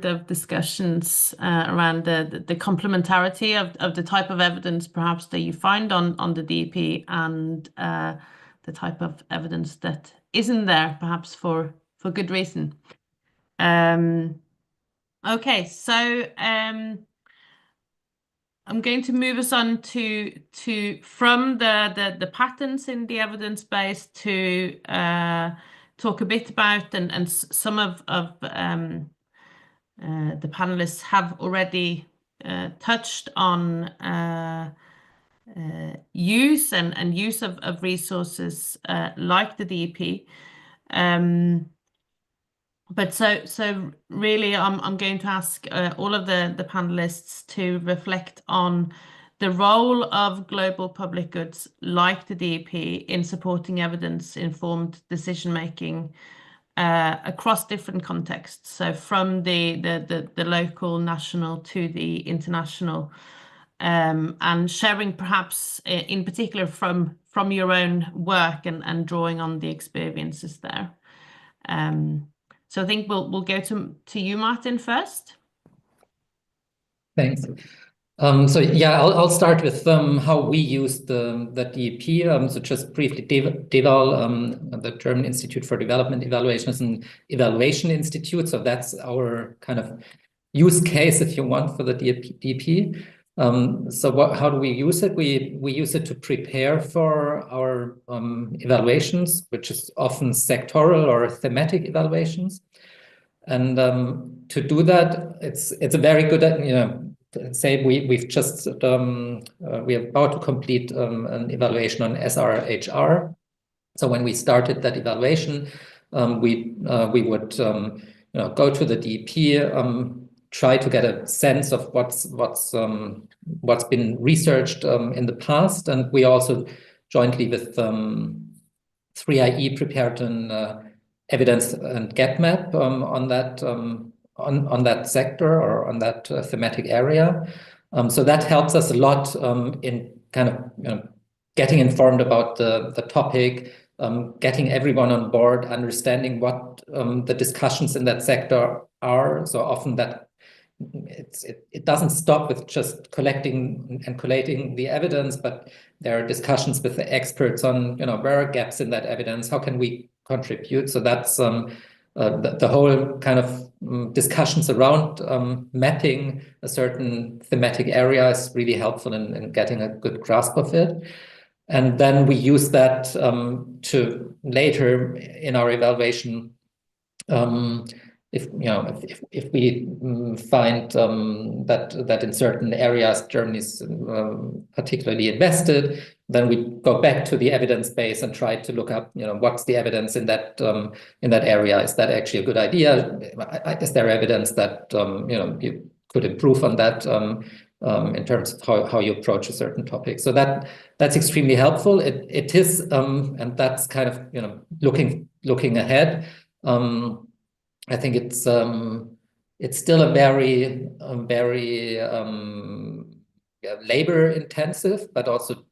of discussions around the complementarity of the type of evidence perhaps that you find on the DEP and the type of evidence that isn't there, perhaps for good reason. Okay, so I'm going to move us on to from the patterns in the evidence base to talk a bit about and some of the panelists have already touched on use and use of resources like the DEP. But so really, I'm going to ask all of the panelists to reflect on the role of global public goods like the DEP in supporting evidence-informed decision-making across different contexts. So from the local, national to the international, and sharing perhaps in particular from your own work and drawing on the experiences there. So I think we'll go to you, Martin, first. Thanks. So yeah, I'll start with how we use the DEP. So just briefly, DEval, the German Institute for Development Evaluation, is an evaluation institute. So that's our kind of use case, if you want, for the DEP. So how do we use it? We use it to prepare for our evaluations, which is often sectoral or thematic evaluations. And to do that, it's a very good, say we've just we are about to complete an evaluation on SRHR. So when we started that evaluation, we would go to the DEP, try to get a sense of what's been researched in the past, and we also jointly with 3IE prepared an evidence and gap map on that sector or on that thematic area. So that helps us a lot in kind of getting informed about the topic, getting everyone on board, understanding what the discussions in that sector are. So often that it doesn't stop with just collecting and collating the evidence, but there are discussions with the experts on where are gaps in that evidence, how can we contribute. So that's the whole kind of discussions around mapping a certain thematic area is really helpful in getting a good grasp of it. And then we use that to later in our evaluation, if we find that in certain areas Germany is particularly invested, then we go back to the evidence base and try to look up, what's the evidence in that area? Is that actually a good idea? Is there evidence that you could improve on that in terms of how you approach a certain topic? So that's extremely helpful. It is, and that's kind of looking ahead. I think it's still a very labor intensive, but also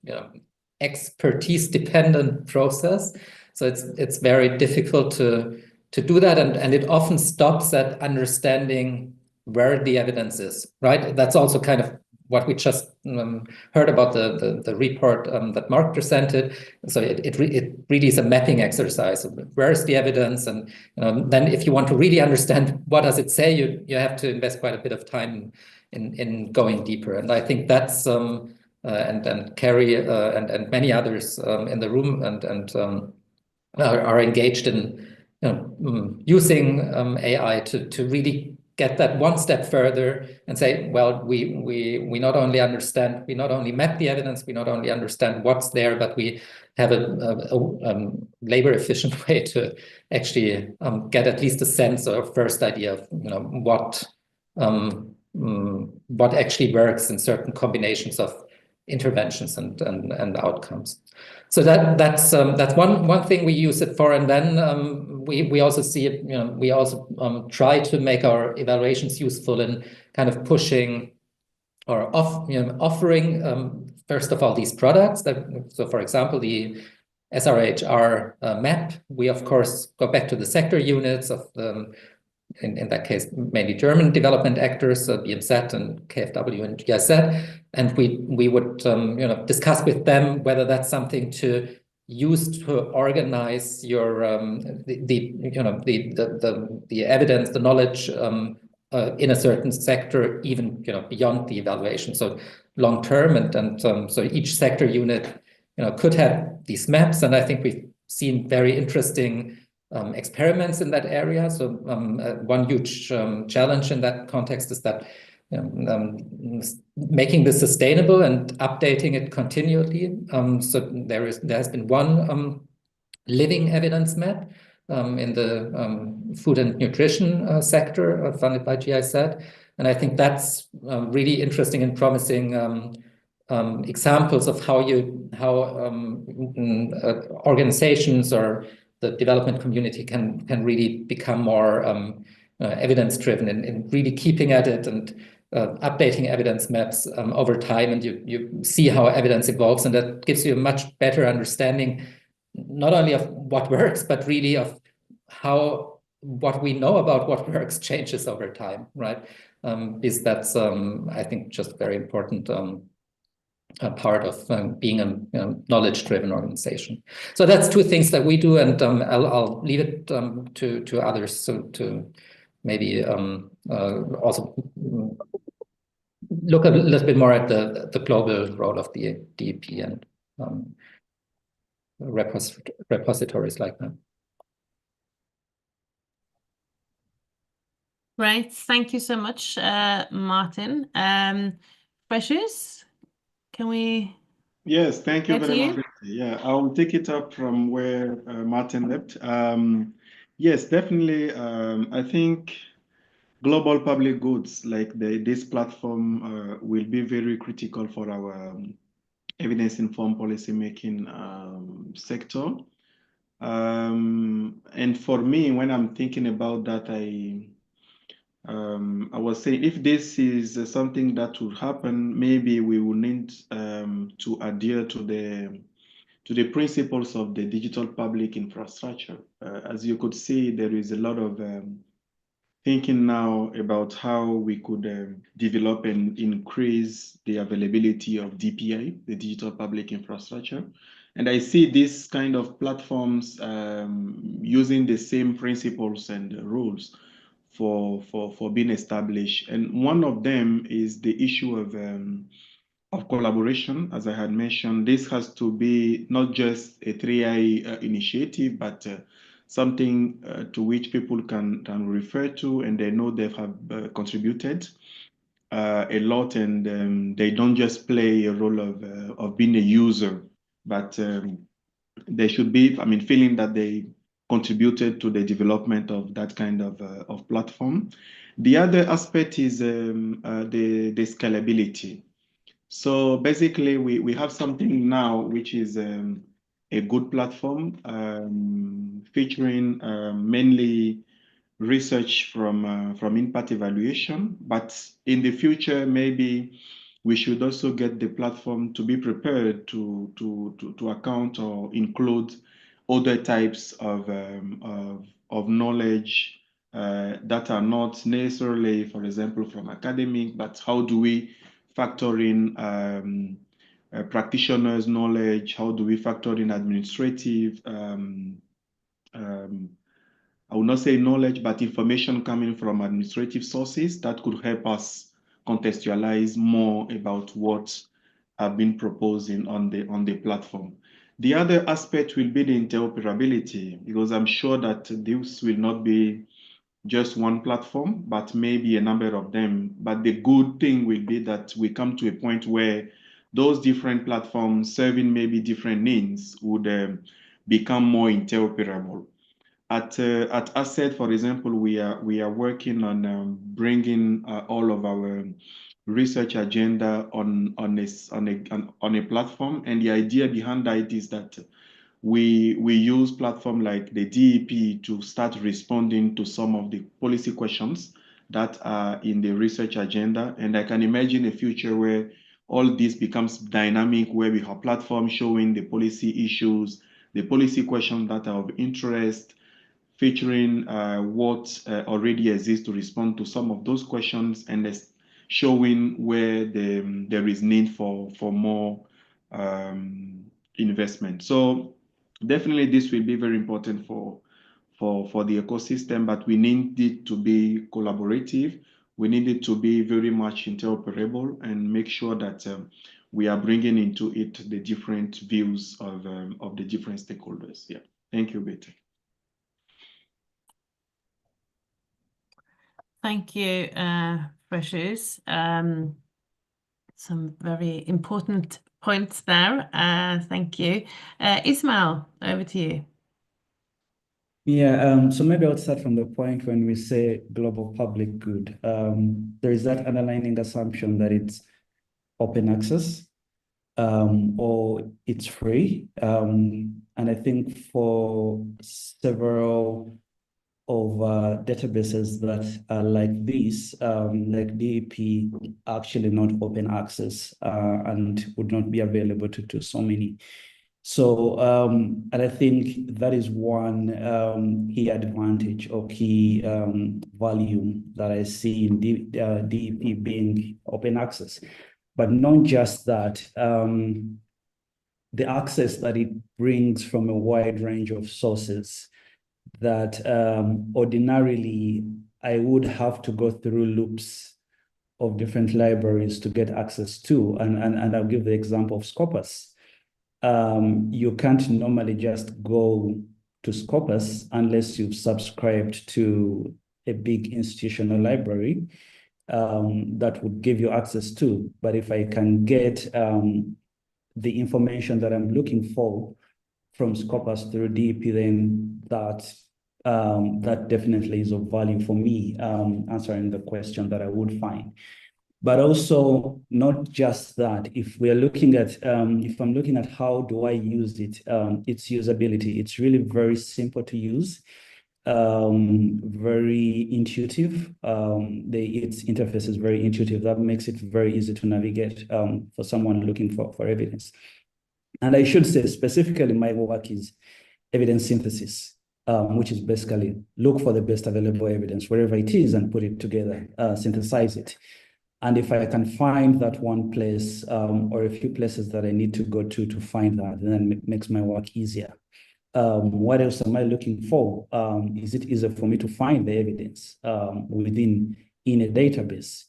expertise dependent process. So it's very difficult to do that, and it often stops at understanding where the evidence is. Right. That's also kind of what we just heard about the report that Mark presented. So it really is a mapping exercise. Where is the evidence? And then if you want to really understand what does it say, you have to invest quite a bit of time in going deeper. And I think that's and Carrie and many others in the room and are engaged in using AI to really get that one step further and say, well, we not only map the evidence, we not only understand what's there, but we have a labor efficient way to actually get at least a sense or first idea of what actually works in certain combinations of interventions and outcomes. So that's one thing we use it for, and then we also see it. We also try to make our evaluations useful in kind of pushing or offering first of all these products. So, for example, the SRHR map, we of course go back to the sector units of in that case, mainly German development actors, BMZ and KfW and GIZ, and we would discuss with them whether that's something to use to organize your the evidence, the knowledge in a certain sector, even beyond the evaluation. So long term, and so each sector unit could have these maps, and I think we've seen very interesting experiments in that area. So one huge challenge in that context is that making this sustainable and updating it continually. So there has been one living evidence map in the food and nutrition sector funded by GIZ, and I think that's really interesting and promising examples of how organizations or the development community can really become more evidence-driven and really keeping at it and updating evidence maps over time, and you see how evidence evolves, and that gives you a much better understanding not only of what works, but really of how what we know about what works changes over time, right? Because that's I think just very important a part of being a knowledge-driven organization. So that's two things that we do, and I'll leave it to others to maybe also look a little bit more at the global role of the DEP and repositories like that. Right, thank you so much, Martin. Precious, can we? Yes, thank you very you? much. Yeah, I'll take it up from where Martin left. Yes, definitely. I think global public goods like this platform will be very critical for our evidence-informed policymaking sector. And for me, when I'm thinking about that, I was saying if this is something that would happen, maybe we will need to adhere to the principles of the digital public infrastructure. As you could see, there is a lot of thinking now about how we could develop and increase the availability of DPI, the digital public infrastructure. And I see this kind of platforms using the same principles and rules for being established. And one of them is the issue of collaboration. As I had mentioned, this has to be not just a 3I initiative, but something to which people can refer to, and they know they have contributed a lot, and they don't just play a role of being a user, but they should be, feeling that they contributed to the development of that kind of platform. The other aspect is the scalability. So basically, we have something now which is a good platform featuring mainly research from impact evaluation. But in the future, maybe we should also get the platform to be prepared to account or include other types of knowledge that are not necessarily, for example, from academic, but how do we factor in practitioners' knowledge? How do we factor in administrative, I will not say knowledge, but information coming from administrative sources that could help us contextualize more about what have been proposing on the platform. The other aspect will be the interoperability, because I'm sure that this will not be just one platform, but maybe a number of them. But the good thing will be that we come to a point where those different platforms serving maybe different needs would become more interoperable. At Asset, for example, we are working on bringing all of our research agenda on a platform, and the idea behind that is that we use platform like the DEP to start responding to some of the policy questions that are in the research agenda. And I can imagine a future where all this becomes dynamic, where we have platforms showing the policy issues the policy questions that are of interest, featuring what already exists to respond to some of those questions, and showing where there is need for more investment. So definitely this will be very important for the ecosystem, but we need it to be collaborative. We need it to be very much interoperable and make sure that we are bringing into it the different views of the different stakeholders. Yeah, thank you, Birte. Thank you, Precious. Some very important points there. Thank you. Ismail, over to you. Yeah, so maybe I'll start from the point when we say global public good. There is that underlying assumption that it's open access or it's free. And I think for several of databases that are like this, like DEP, actually not open access and would not be available to so many. So, and I think that is one key advantage or key value that I see in DEP being open access. But not just that, the access that it brings from a wide range of sources that ordinarily I would have to go through loops of different libraries to get access to. And I'll give the example of Scopus. You can't normally just go to Scopus unless you've subscribed to a big institutional library that would give you access to. But if I can get the information that I'm looking for from Scopus through DEP, then that definitely is of value for me, answering the question that I would find. But also not just that, if we are looking at, if I'm looking at how do I use it, its usability, it's really very simple to use, very intuitive. Its interface is very intuitive. That makes it very easy to navigate for someone looking for evidence. And I should say specifically my work is evidence synthesis, which is basically look for the best available evidence wherever it is and put it together, synthesize it. And if I can find that one place or a few places that I need to go to find that, then it makes my work easier. What else am I looking for? Is it easier for me to find the evidence in a database?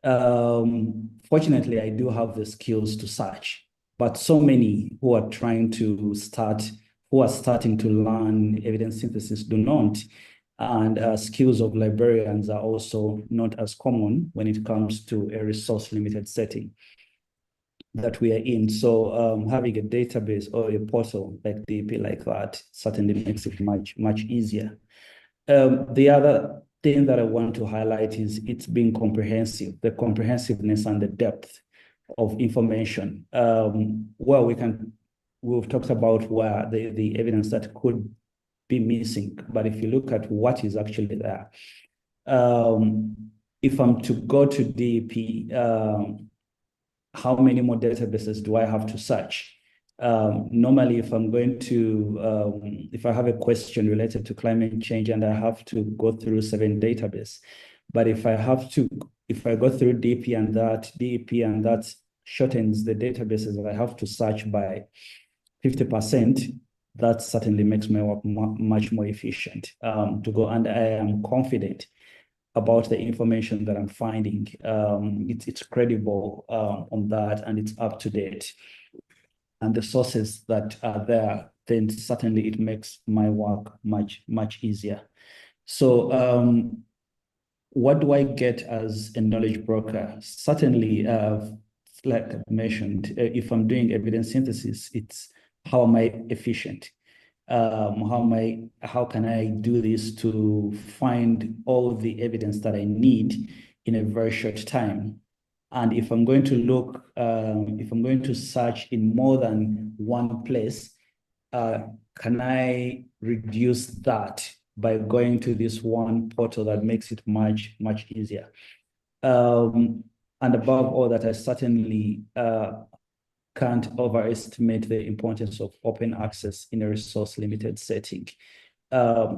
Fortunately, I do have the skills to search, but so many who are starting to learn evidence synthesis do not. And skills of librarians are also not as common when it comes to a resource-limited setting that we are in. So having a database or a portal like DEP like that certainly makes it much, much easier. The other thing that I want to highlight is it's being comprehensive, the comprehensiveness and the depth of information. Well, we've talked about where the evidence that could be missing, but if you look at what is actually there, if I'm to go to DEP, how many more databases do I have to search? Normally, if I'm going to, if I have a question related to climate change and I have to go through 7 databases, but if I go through DEP and that shortens the databases that I have to search by 50%, that certainly makes my work much more efficient to go. And I am confident about the information that I'm finding. It's credible on that, and it's up to date. And the sources that are there, then certainly it makes my work much, much easier. So what do I get as a knowledge broker? Certainly, like I mentioned, if I'm doing evidence synthesis, it's how am I efficient? How can I do this to find all the evidence that I need in a very short time? And if I'm going to look, if I'm going to search in more than one place, can I reduce that by going to this one portal that makes it much, much easier? And above all that, I certainly can't overestimate the importance of open access in a resource-limited setting.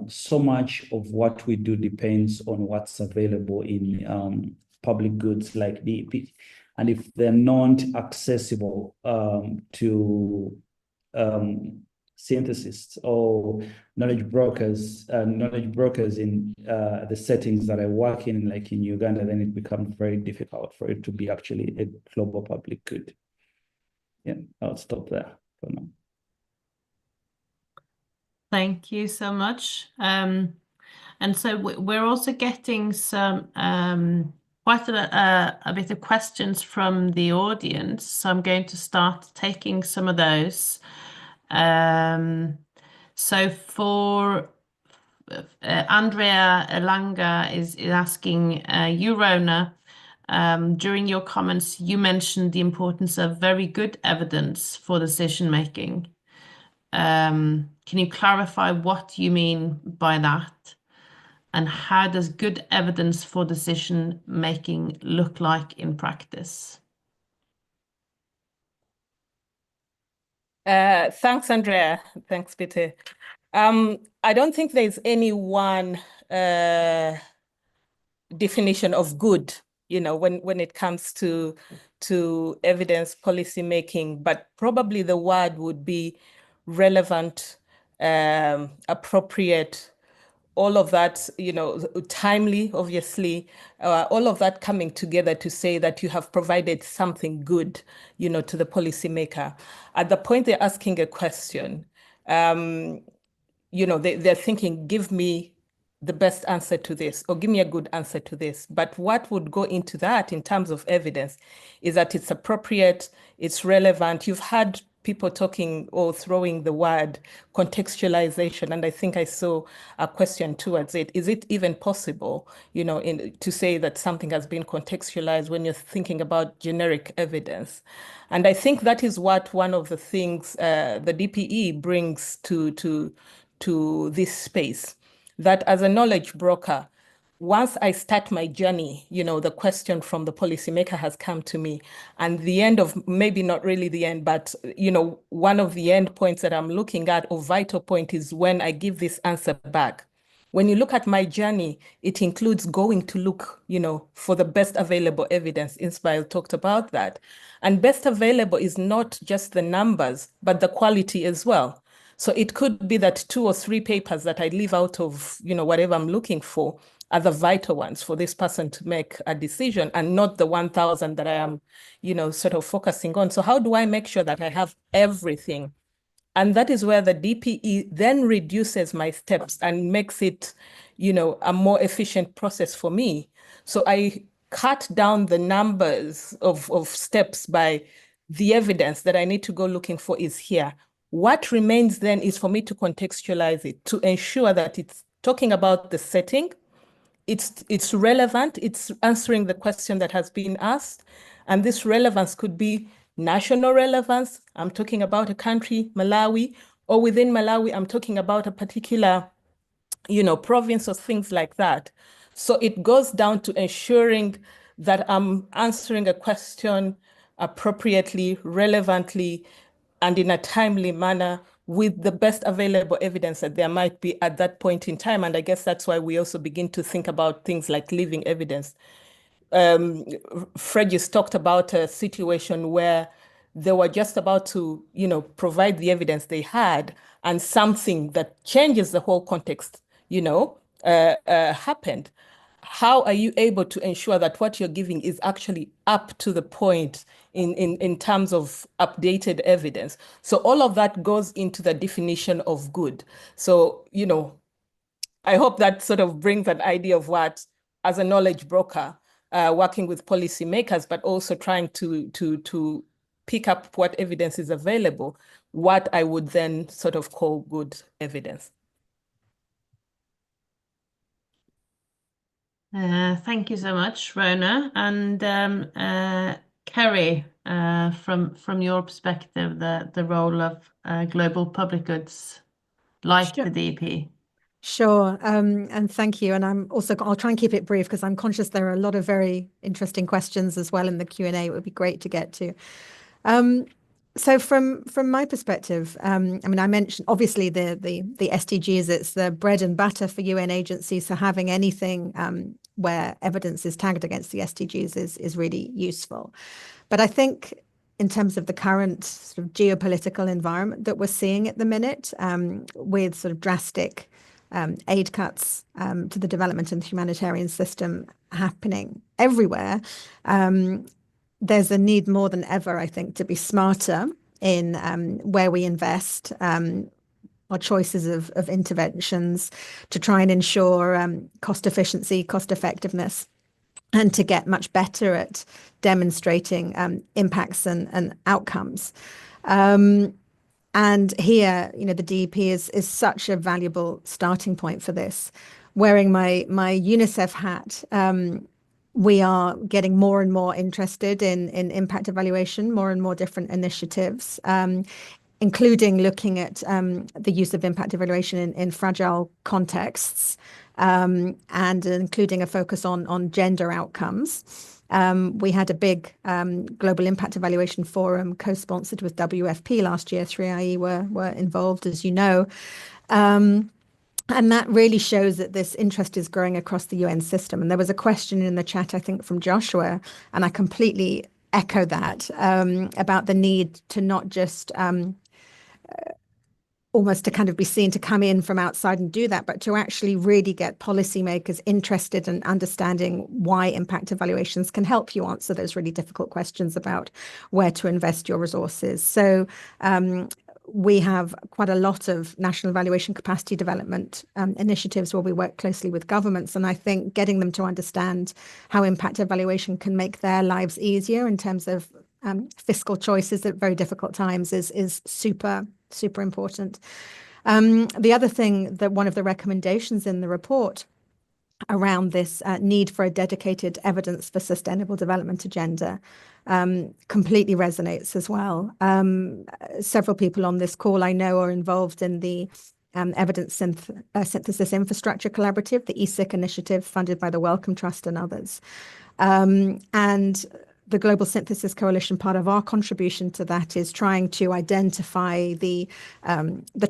So much of what we do depends on what's available in public goods like DEP. And if they're not accessible to synthesists or knowledge brokers in the settings that I work in, like in Uganda, then it becomes very difficult for it to be actually a global public good. Yeah, I'll stop there for now. Thank you so much. And so we're also getting some quite a bit of questions from the audience. So I'm going to start taking some of those. So for Andrea Elanga is asking you, Rona, during your comments, you mentioned the importance of very good evidence for decision making. Can you clarify what you mean by that? And how does good evidence for decision making look like in practice? Thanks, Andrea. Thanks, Birte. I don't think there's any one definition of good, when it comes to evidence policy making, but probably the word would be relevant, appropriate, all of that, timely, obviously, all of that coming together to say that you have provided something good, to the policymaker. At the point they're asking a question, they're thinking, give me the best answer to this, or give me a good answer to this. But what would go into that in terms of evidence is that it's appropriate, it's relevant. You've had people talking or throwing the word contextualization, and I think I saw a question towards it. Is it even possible, to say that something has been contextualized when you're thinking about generic evidence? And I think that is what one of the things the DPE brings to this space, that as a knowledge broker, once I start my journey, the question from the policymaker has come to me, and the end of, maybe not really the end, but, one of the end points that I'm looking at, or vital point, is when I give this answer back. When you look at my journey, it includes going to look, for the best available evidence. Ismail talked about that. And best available is not just the numbers, but the quality as well. So it could be that 2 or 3 papers that I leave out of, whatever I'm looking for are the vital ones for this person to make a decision, and not the 1,000 that I am, sort of focusing on. So how do I make sure that I have everything? And that is where the DPE then reduces my steps and makes it, a more efficient process for me. So I cut down the numbers of steps by the evidence that I need to go looking for is here. What remains then is for me to contextualize it, to ensure that it's talking about the setting, it's relevant, it's answering the question that has been asked. And this relevance could be national relevance. I'm talking about a country, Malawi, or within Malawi, I'm talking about a particular, province or things like that. So it goes down to ensuring that I'm answering a question appropriately, relevantly, and in a timely manner with the best available evidence that there might be at that point in time. And I guess that's why we also begin to think about things like living evidence. Fred just talked about a situation where they were just about to, provide the evidence they had, and something that changes the whole context, happened. How are you able to ensure that what you're giving is actually up to the point in terms of updated evidence? So all of that goes into the definition of good. So, I hope that sort of brings an idea of what, as a knowledge broker, working with policymakers, but also trying to pick up what evidence is available, what I would then sort of call good evidence. Thank you so much, Rona. And Kerry, from your perspective, the role of global public goods like the DP. Sure, and thank you. And I'll try and keep it brief, because I'm conscious there are a lot of very interesting questions as well in the Q&A. It would be great to get to. So from my perspective, I mean, I mentioned obviously the SDGs, it's the bread and butter for UN agencies. So having anything where evidence is tagged against the SDGs is really useful. But I think in terms of the current sort of geopolitical environment that we're seeing at the minute, with sort of drastic aid cuts to the development and humanitarian system happening everywhere, there's a need more than ever, I think, to be smarter in where we invest, our choices of interventions, to try and ensure cost efficiency, cost effectiveness, and to get much better at demonstrating impacts and outcomes. And here, you know, the DEP is such a valuable starting point for this. Wearing my UNICEF hat, we are getting more and more interested in impact evaluation, more and more different initiatives, including looking at the use of impact evaluation in fragile contexts, and including a focus on gender outcomes. We had a big global impact evaluation forum co-sponsored with WFP last year. 3IE were involved, as you know. And that really shows that this interest is growing across the UN system. And there was a question in the chat, I think, from Joshua, and I completely echo that, about the need to not just almost to kind of be seen to come in from outside and do that, but to actually really get policymakers interested in understanding why impact evaluations can help you answer those really difficult questions about where to invest your resources. So we have quite a lot of national evaluation capacity development initiatives where we work closely with governments. And I think getting them to understand how impact evaluation can make their lives easier in terms of fiscal choices at very difficult times is super, super important. The other thing that one of the recommendations in the report around this need for a dedicated evidence for sustainable development agenda completely resonates as well. Several people on this call I know are involved in the Evidence Synthesis Infrastructure Collaborative, the ESIC initiative funded by the Wellcome Trust and others. And the Global Synthesis Coalition, part of our contribution to that is trying to identify the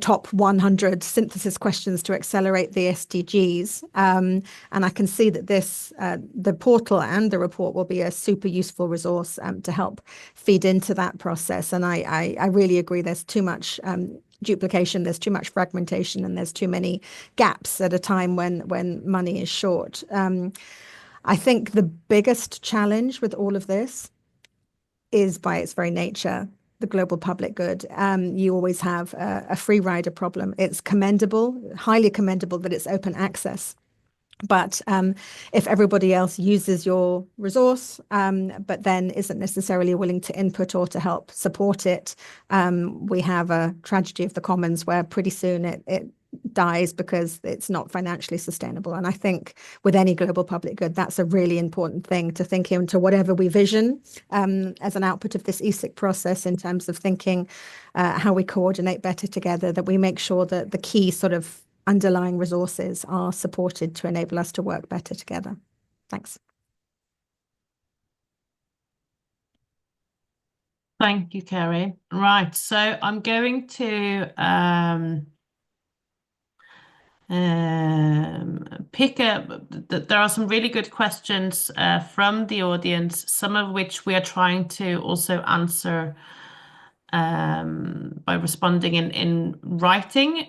top 100 synthesis questions to accelerate the SDGs. And I can see that this, the portal and the report will be a super useful resource to help feed into that process. And I really agree there's too much duplication, there's too much fragmentation, and there's too many gaps at a time when money is short. I think the biggest challenge with all of this is, by its very nature, the global public good. You always have a free rider problem. It's commendable, highly commendable that it's open access. But if everybody else uses your resource, but then isn't necessarily willing to input or to help support it, we have a tragedy of the commons where pretty soon it dies because it's not financially sustainable. And I think with any global public good, that's a really important thing to think into whatever we vision as an output of this ESIC process in terms of thinking how we coordinate better together, that we make sure that the key sort of underlying resources are supported to enable us to work better together. Thanks. Thank you, Kerry. Right, so I'm going to pick up, there are some really good questions from the audience, some of which we are trying to also answer by responding in writing.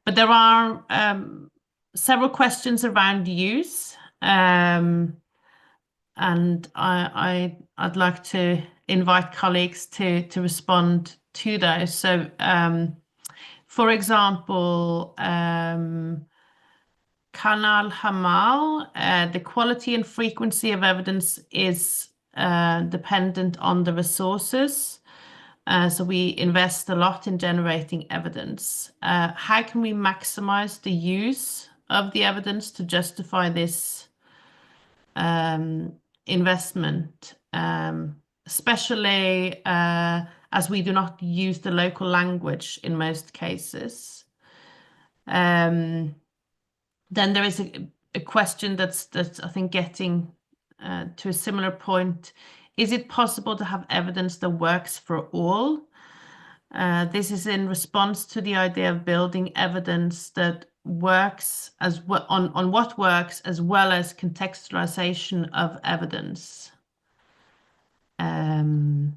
But there are several questions around use, and I'd like to invite colleagues to respond to those. So, for example, Kanal Hamal, the quality and frequency of evidence is dependent on the resources. So we invest a lot in generating evidence. How can we maximize the use of the evidence to justify this investment, especially as we do not use the local language in most cases? Then there is a question that's I think getting to a similar point, is it possible to have evidence that works for all? This is in response to the idea of building evidence that works as well on what works, as well as contextualization of evidence. And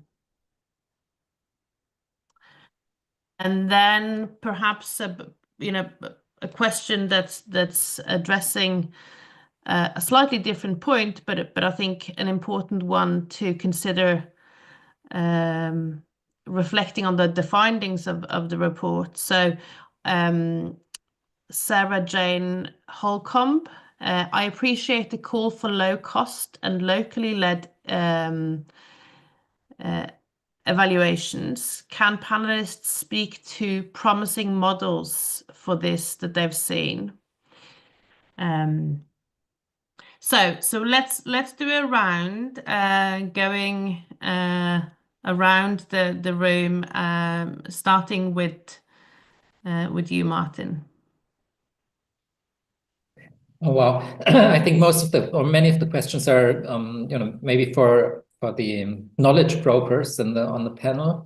then perhaps a question that's addressing a slightly different point, but I think an important one to consider, reflecting on the findings of the report. So Sarah Jane Holcomb, I appreciate the call for low cost and locally led evaluations. Can panelists speak to promising models for this that they've seen? So let's do a round, going around the room, starting with you, Martin. Oh, wow. I think many of the questions are, maybe for the knowledge brokers on the panel.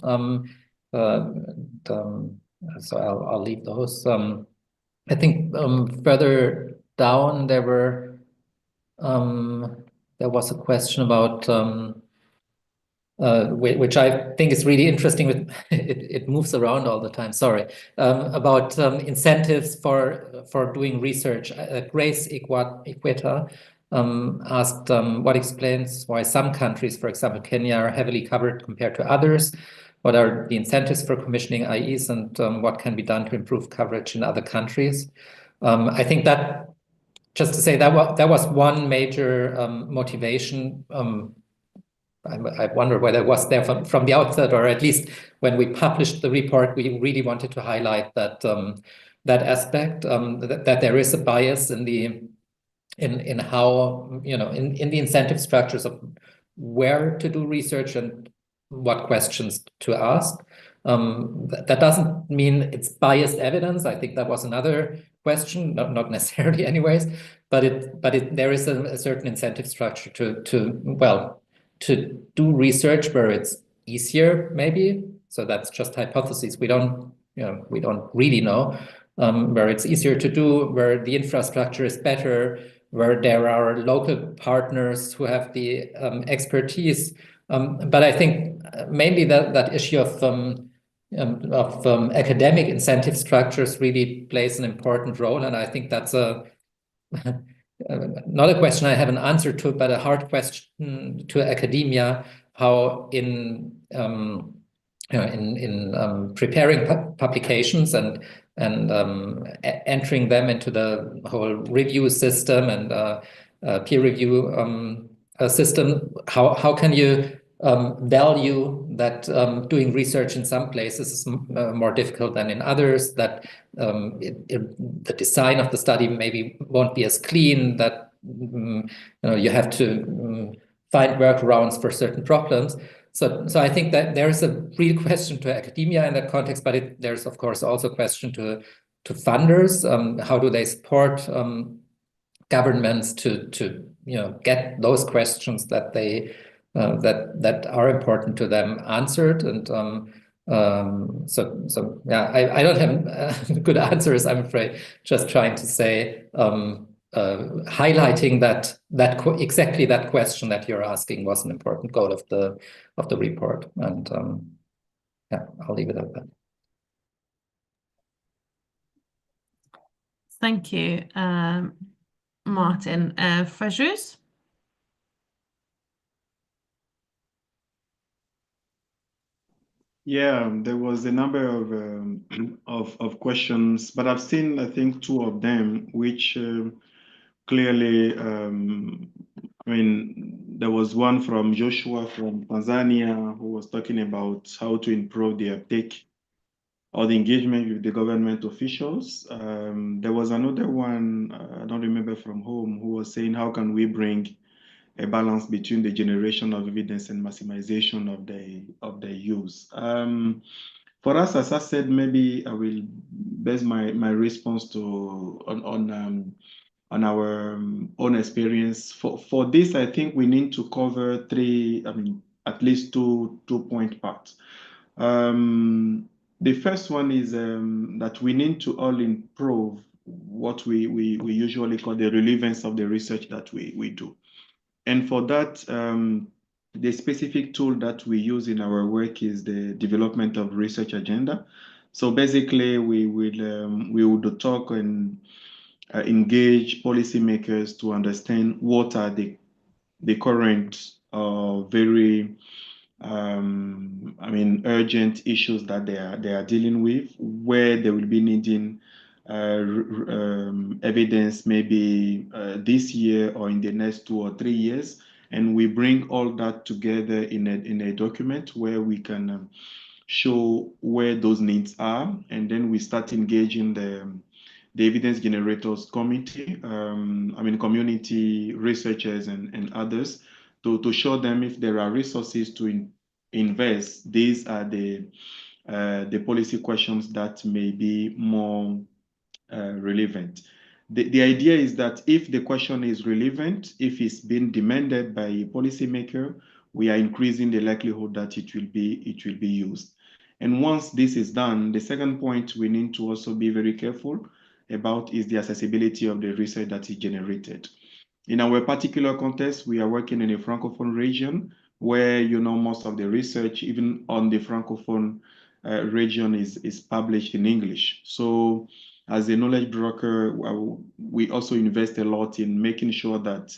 So I'll leave those. I think further down there was a question about which I think is really interesting. With it moves around all the time. Sorry, about incentives for doing research. Grace Equeta asked what explains why some countries, for example Kenya, are heavily covered compared to others. What are the incentives for commissioning IEs, and what can be done to improve coverage in other countries? I think that, just to say, that was one major motivation. I wonder whether it was there from the outset, or at least when we published the report, we really wanted to highlight that that aspect, that there is a bias in how, in the incentive structures of where to do research and what questions to ask. That doesn't mean it's biased evidence. I think that was another question, not necessarily anyways, but there is a certain incentive structure to do research where it's easier, maybe. So that's just hypotheses. We don't really know, where it's easier to do, where the infrastructure is better, where there are local partners who have the expertise. But I think mainly that issue of academic incentive structures really plays an important role, and I think that's not a question I have an answer to, but a hard question to academia, how in preparing publications and entering them into the whole review system and peer review system, how can you value that doing research in some places is more difficult than in others, that the design of the study maybe won't be as clean, that you have to find workarounds for certain problems. So I think that there is a real question to academia in that context, but there's of course also a question to funders. How do they support governments to get those questions that they that are important to them answered? And so yeah, I don't have good answers, I'm afraid. Just trying to say, highlighting that exactly that question that you're asking was an important goal of the report. And yeah, I'll leave it at that. Thank you, Martin. Frejus? Yeah, there was a number of questions, but I've seen, I think, two of them, which clearly, I mean, there was one from Joshua from Tanzania who was talking about how to improve the uptake or the engagement with the government officials. There was another one, I don't remember from whom, who was saying, how can we bring a balance between the generation of evidence and maximization of the use? For us, as I said, maybe I will base my response on on our own experience. For this, I think we need to cover at least two point parts. The first one is that we need to all improve what we usually call the relevance of the research that we do. And for that, the specific tool that we use in our work is the development of research agenda. So basically, we would talk and engage policymakers to understand what are the current very urgent issues that they are dealing with, where they will be needing evidence maybe this year or in the next 2 or 3 years, and we bring all that together in a document where we can show where those needs are, and then we start engaging the evidence generators committee, community researchers and others to show them if there are resources to invest. These are the policy questions that may be more relevant. The idea is that if the question is relevant, if it's been demanded by a policymaker, we are increasing the likelihood that it will be used. And once this is done, the second point we need to also be very careful about is the accessibility of the research that is generated. In our particular context, we are working in a Francophone region where, most of the research, even on the Francophone region, is published in English. So as a knowledge broker, we also invest a lot in making sure that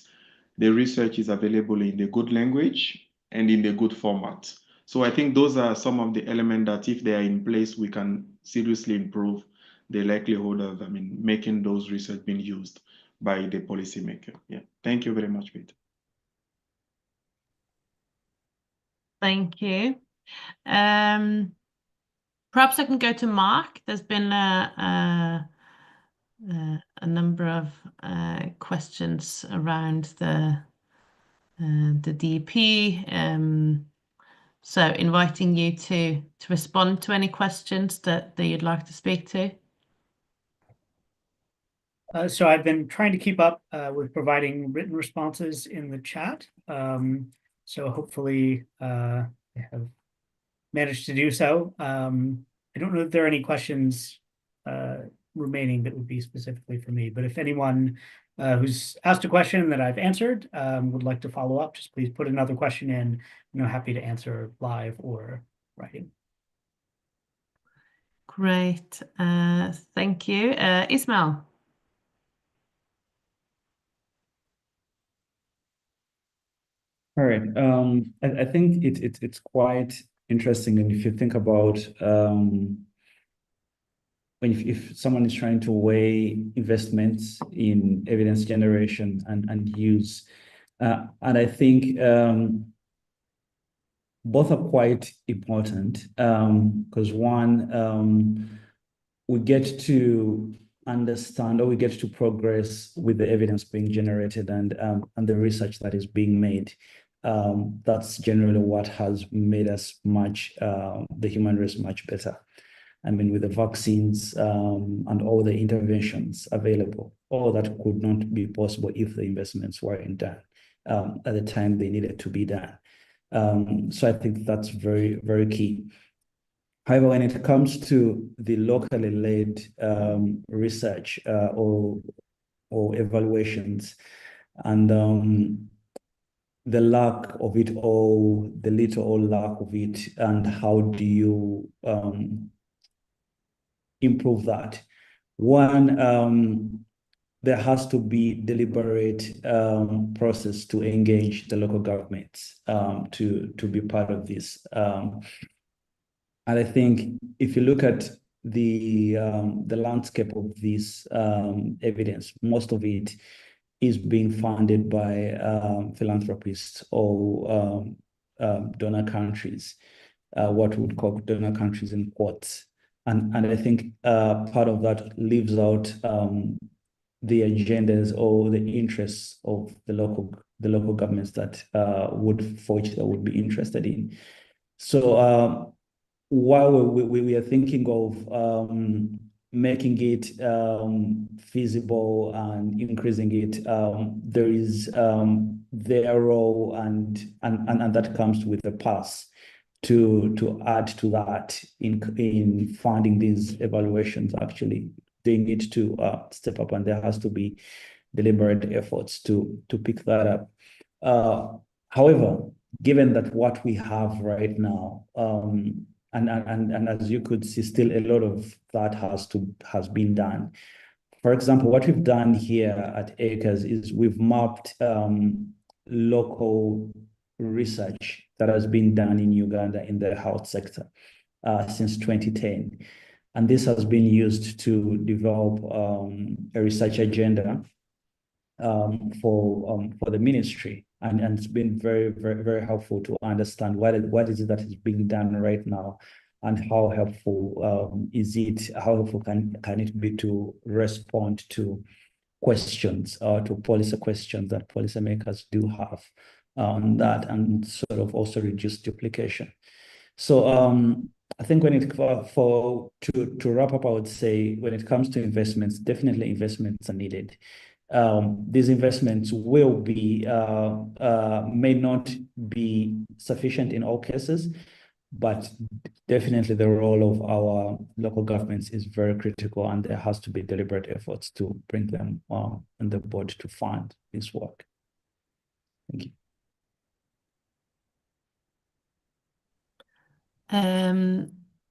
the research is available in the good language and in the good format. So I think those are some of the elements that if they are in place, we can seriously improve the likelihood of making those research being used by the policymaker. Yeah, thank you very much, Birte. Thank you. Perhaps I can go to Mark. There's been a number of questions around the DEP. So inviting you to respond to any questions that you'd like to speak to. So I've been trying to keep up with providing written responses in the chat. So hopefully I have managed to do so. I don't know if there are any questions remaining that would be specifically for me, but if anyone who's asked a question that I've answered would like to follow up, just please put another question in. Happy to answer live or writing. Great, thank you. Ismail. All right. I think it's quite interesting, and if you think about if someone is trying to weigh investments in evidence generation and use, and I think both are quite important because one, we get to understand, or we get to progress with the evidence being generated and the research that is being made. That's generally what has made us the human race much better. With the vaccines and all the interventions available, all that could not be possible if the investments weren't done at the time they needed to be done. So I think that's very, very key. However, when it comes to the locally led research or evaluations and the lack of it all, the little or lack of it, and how do you improve that? One, there has to be deliberate process to engage the local governments to be part of this. And I think if you look at the landscape of this evidence, most of it is being funded by philanthropists or donor countries, what we would call donor countries in quotes. And I think part of that leaves out the agendas or the interests of the local governments that would be interested in. So while we are thinking of making it feasible and increasing it, there is their role, and that comes with a pass to add to that in funding these evaluations. Actually, they need to step up, and there has to be deliberate efforts to pick that up. However, given that what we have right now, and as you could see, still a lot of that has been done. For example, what we've done here at ACRES is we've mapped local research that has been done in Uganda in the health sector since 2010. And this has been used to develop a research agenda for the ministry. And it's been very, very, very helpful to understand what is it that is being done right now, and how helpful is it, how helpful can it be to respond to questions, to policy questions that policymakers do have on that, and sort of also reduce duplication. So I think when it to wrap up, I would say when it comes to investments, definitely investments are needed. These investments will be may not be sufficient in all cases, but definitely the role of our local governments is very critical, and there has to be deliberate efforts to bring them on the board to fund this work. Thank you.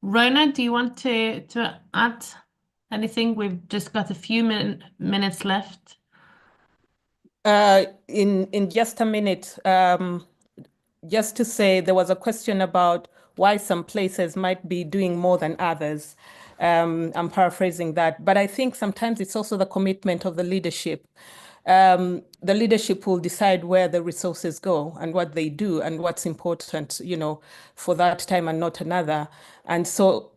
Rona, do you want to add anything? We've just got a few minutes left. In just a minute, just to say, there was a question about why some places might be doing more than others. I'm paraphrasing that, but I think sometimes it's also the commitment of the leadership. The leadership will decide where the resources go and what they do and what's important, for that time and not another. And so,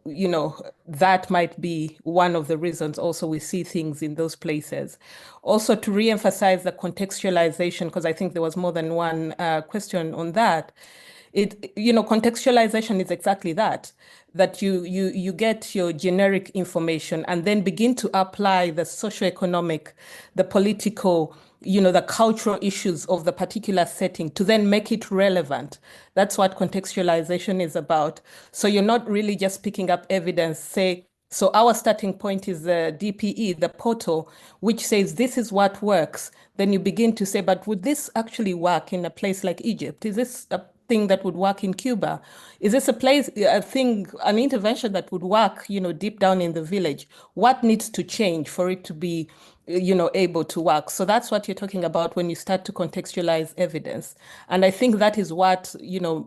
that might be one of the reasons also we see things in those places. Also, to re-emphasize the contextualization, because I think there was more than one question on that. Contextualization is exactly that you get your generic information and then begin to apply the socioeconomic, the political, the cultural issues of the particular setting to then make it relevant. That's what contextualization is about. So you're not really just picking up evidence, say, so our starting point is the DPE, the portal, which says this is what works. Then you begin to say, but would this actually work in a place like Egypt? Is this a thing that would work in Cuba? Is this an intervention that would work, deep down in the village? What needs to change for it to be, able to work? So that's what you're talking about when you start to contextualize evidence. And I think that is what,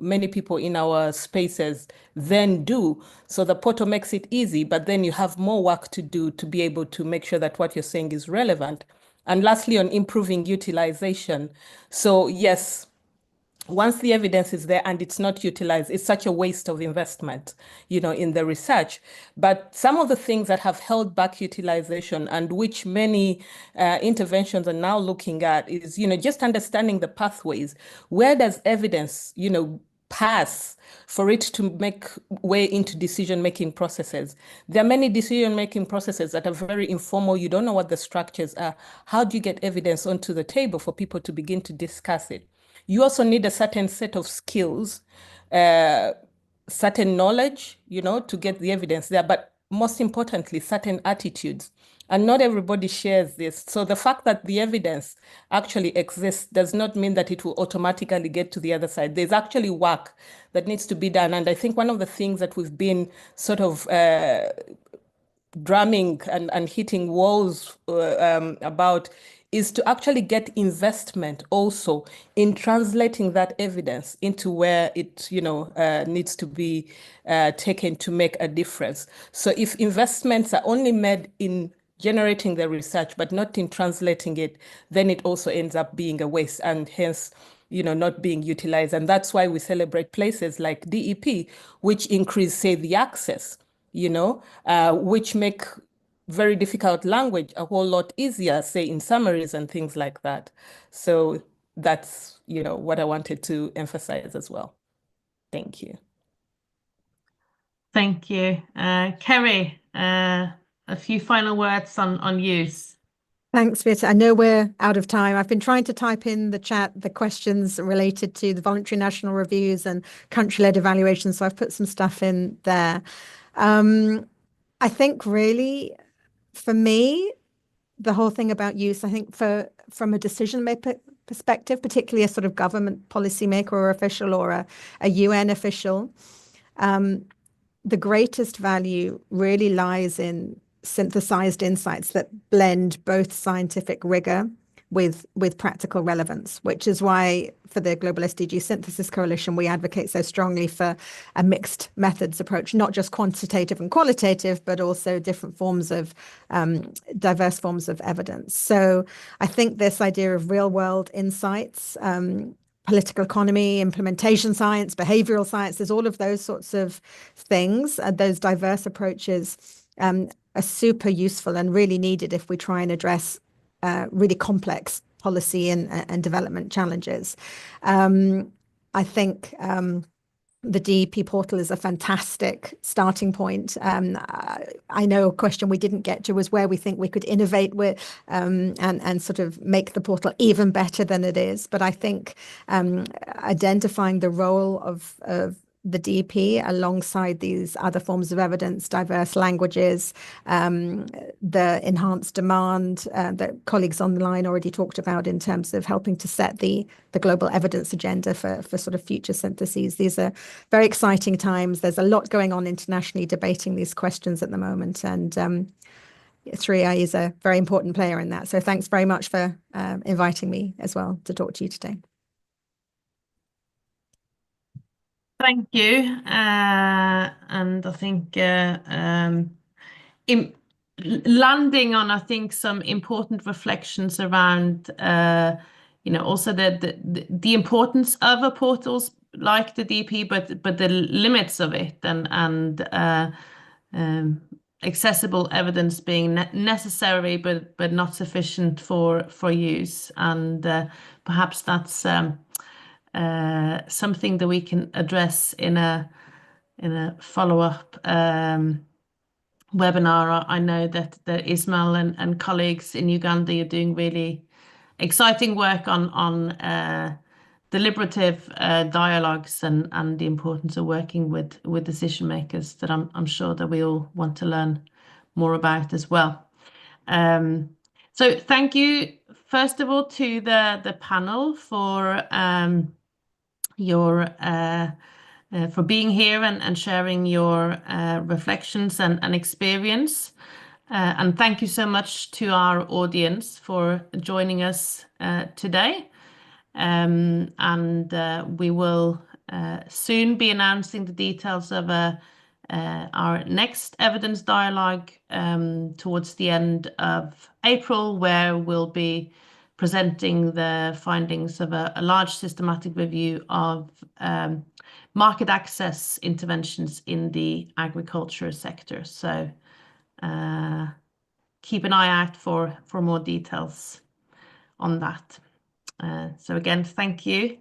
many people in our spaces then do. So the portal makes it easy, but then you have more work to do to be able to make sure that what you're saying is relevant. And lastly, on improving utilization. So yes, once the evidence is there and it's not utilized, it's such a waste of investment, in the research. But some of the things that have held back utilization and which many interventions are now looking at is, just understanding the pathways. Where does evidence, pass for it to make way into decision-making processes? There are many decision-making processes that are very informal. You don't know what the structures are. How do you get evidence onto the table for people to begin to discuss it? You also need a certain set of skills, certain knowledge, to get the evidence there, but most importantly, certain attitudes. And not everybody shares this. So the fact that the evidence actually exists does not mean that it will automatically get to the other side. There's actually work that needs to be done. And I think one of the things that we've been sort of drumming and hitting walls about is to actually get investment also in translating that evidence into where it, needs to be taken to make a difference. So if investments are only made in generating the research, but not in translating it, then it also ends up being a waste and hence, not being utilized. And that's why we celebrate places like DEP, which increase, say, the access, which make very difficult language a whole lot easier, say, in summaries and things like that. So that's, what I wanted to emphasize as well. Thank you. Thank you. Kerry, a few final words on use. Thanks, Birte. I know we're out of time. I've been trying to type in the chat the questions related to the voluntary national reviews and country-led evaluations, so I've put some stuff in there. I think really, for me, the whole thing about use, I think from a decision-maker perspective, particularly a sort of government policymaker or official or a UN official, the greatest value really lies in synthesized insights that blend both scientific rigor with practical relevance, which is why for the Global SDG Synthesis Coalition, we advocate so strongly for a mixed methods approach, not just quantitative and qualitative, but also different forms of diverse forms of evidence. So I think this idea of real world insights, political economy, implementation science, behavioral sciences, all of those sorts of things, those diverse approaches are super useful and really needed if we try and address really complex policy and development challenges. I think the DEP portal is a fantastic starting point. I know a question we didn't get to was where we think we could innovate with and sort of make the portal even better than it is. But I think identifying the role of the DEP alongside these other forms of evidence, diverse languages, the enhanced demand that colleagues on the line already talked about in terms of helping to set the global evidence agenda for sort of future syntheses. These are very exciting times. There's a lot going on internationally debating these questions at the moment, and 3i is a very important player in that. So thanks very much for inviting me as well to talk to you today. Thank you. And I think landing on, I think, some important reflections around, also the importance of a portals like the DEP, but the limits of it, and accessible evidence being necessary, but not sufficient for use. And perhaps that's something that we can address in a follow-up webinar. I know that Ismail and colleagues in Uganda are doing really exciting work on deliberative dialogues and the importance of working with decision makers that I'm sure that we all want to learn more about as well. So thank you, first of all, to the panel for for being here and sharing your reflections and experience. And thank you so much to our audience for joining us today. And we will soon be announcing the details of our next evidence dialogue towards the end of April, where we'll be presenting the findings of a large systematic review of market access interventions in the agriculture sector. So keep an eye out for more details on that. So again, thank you.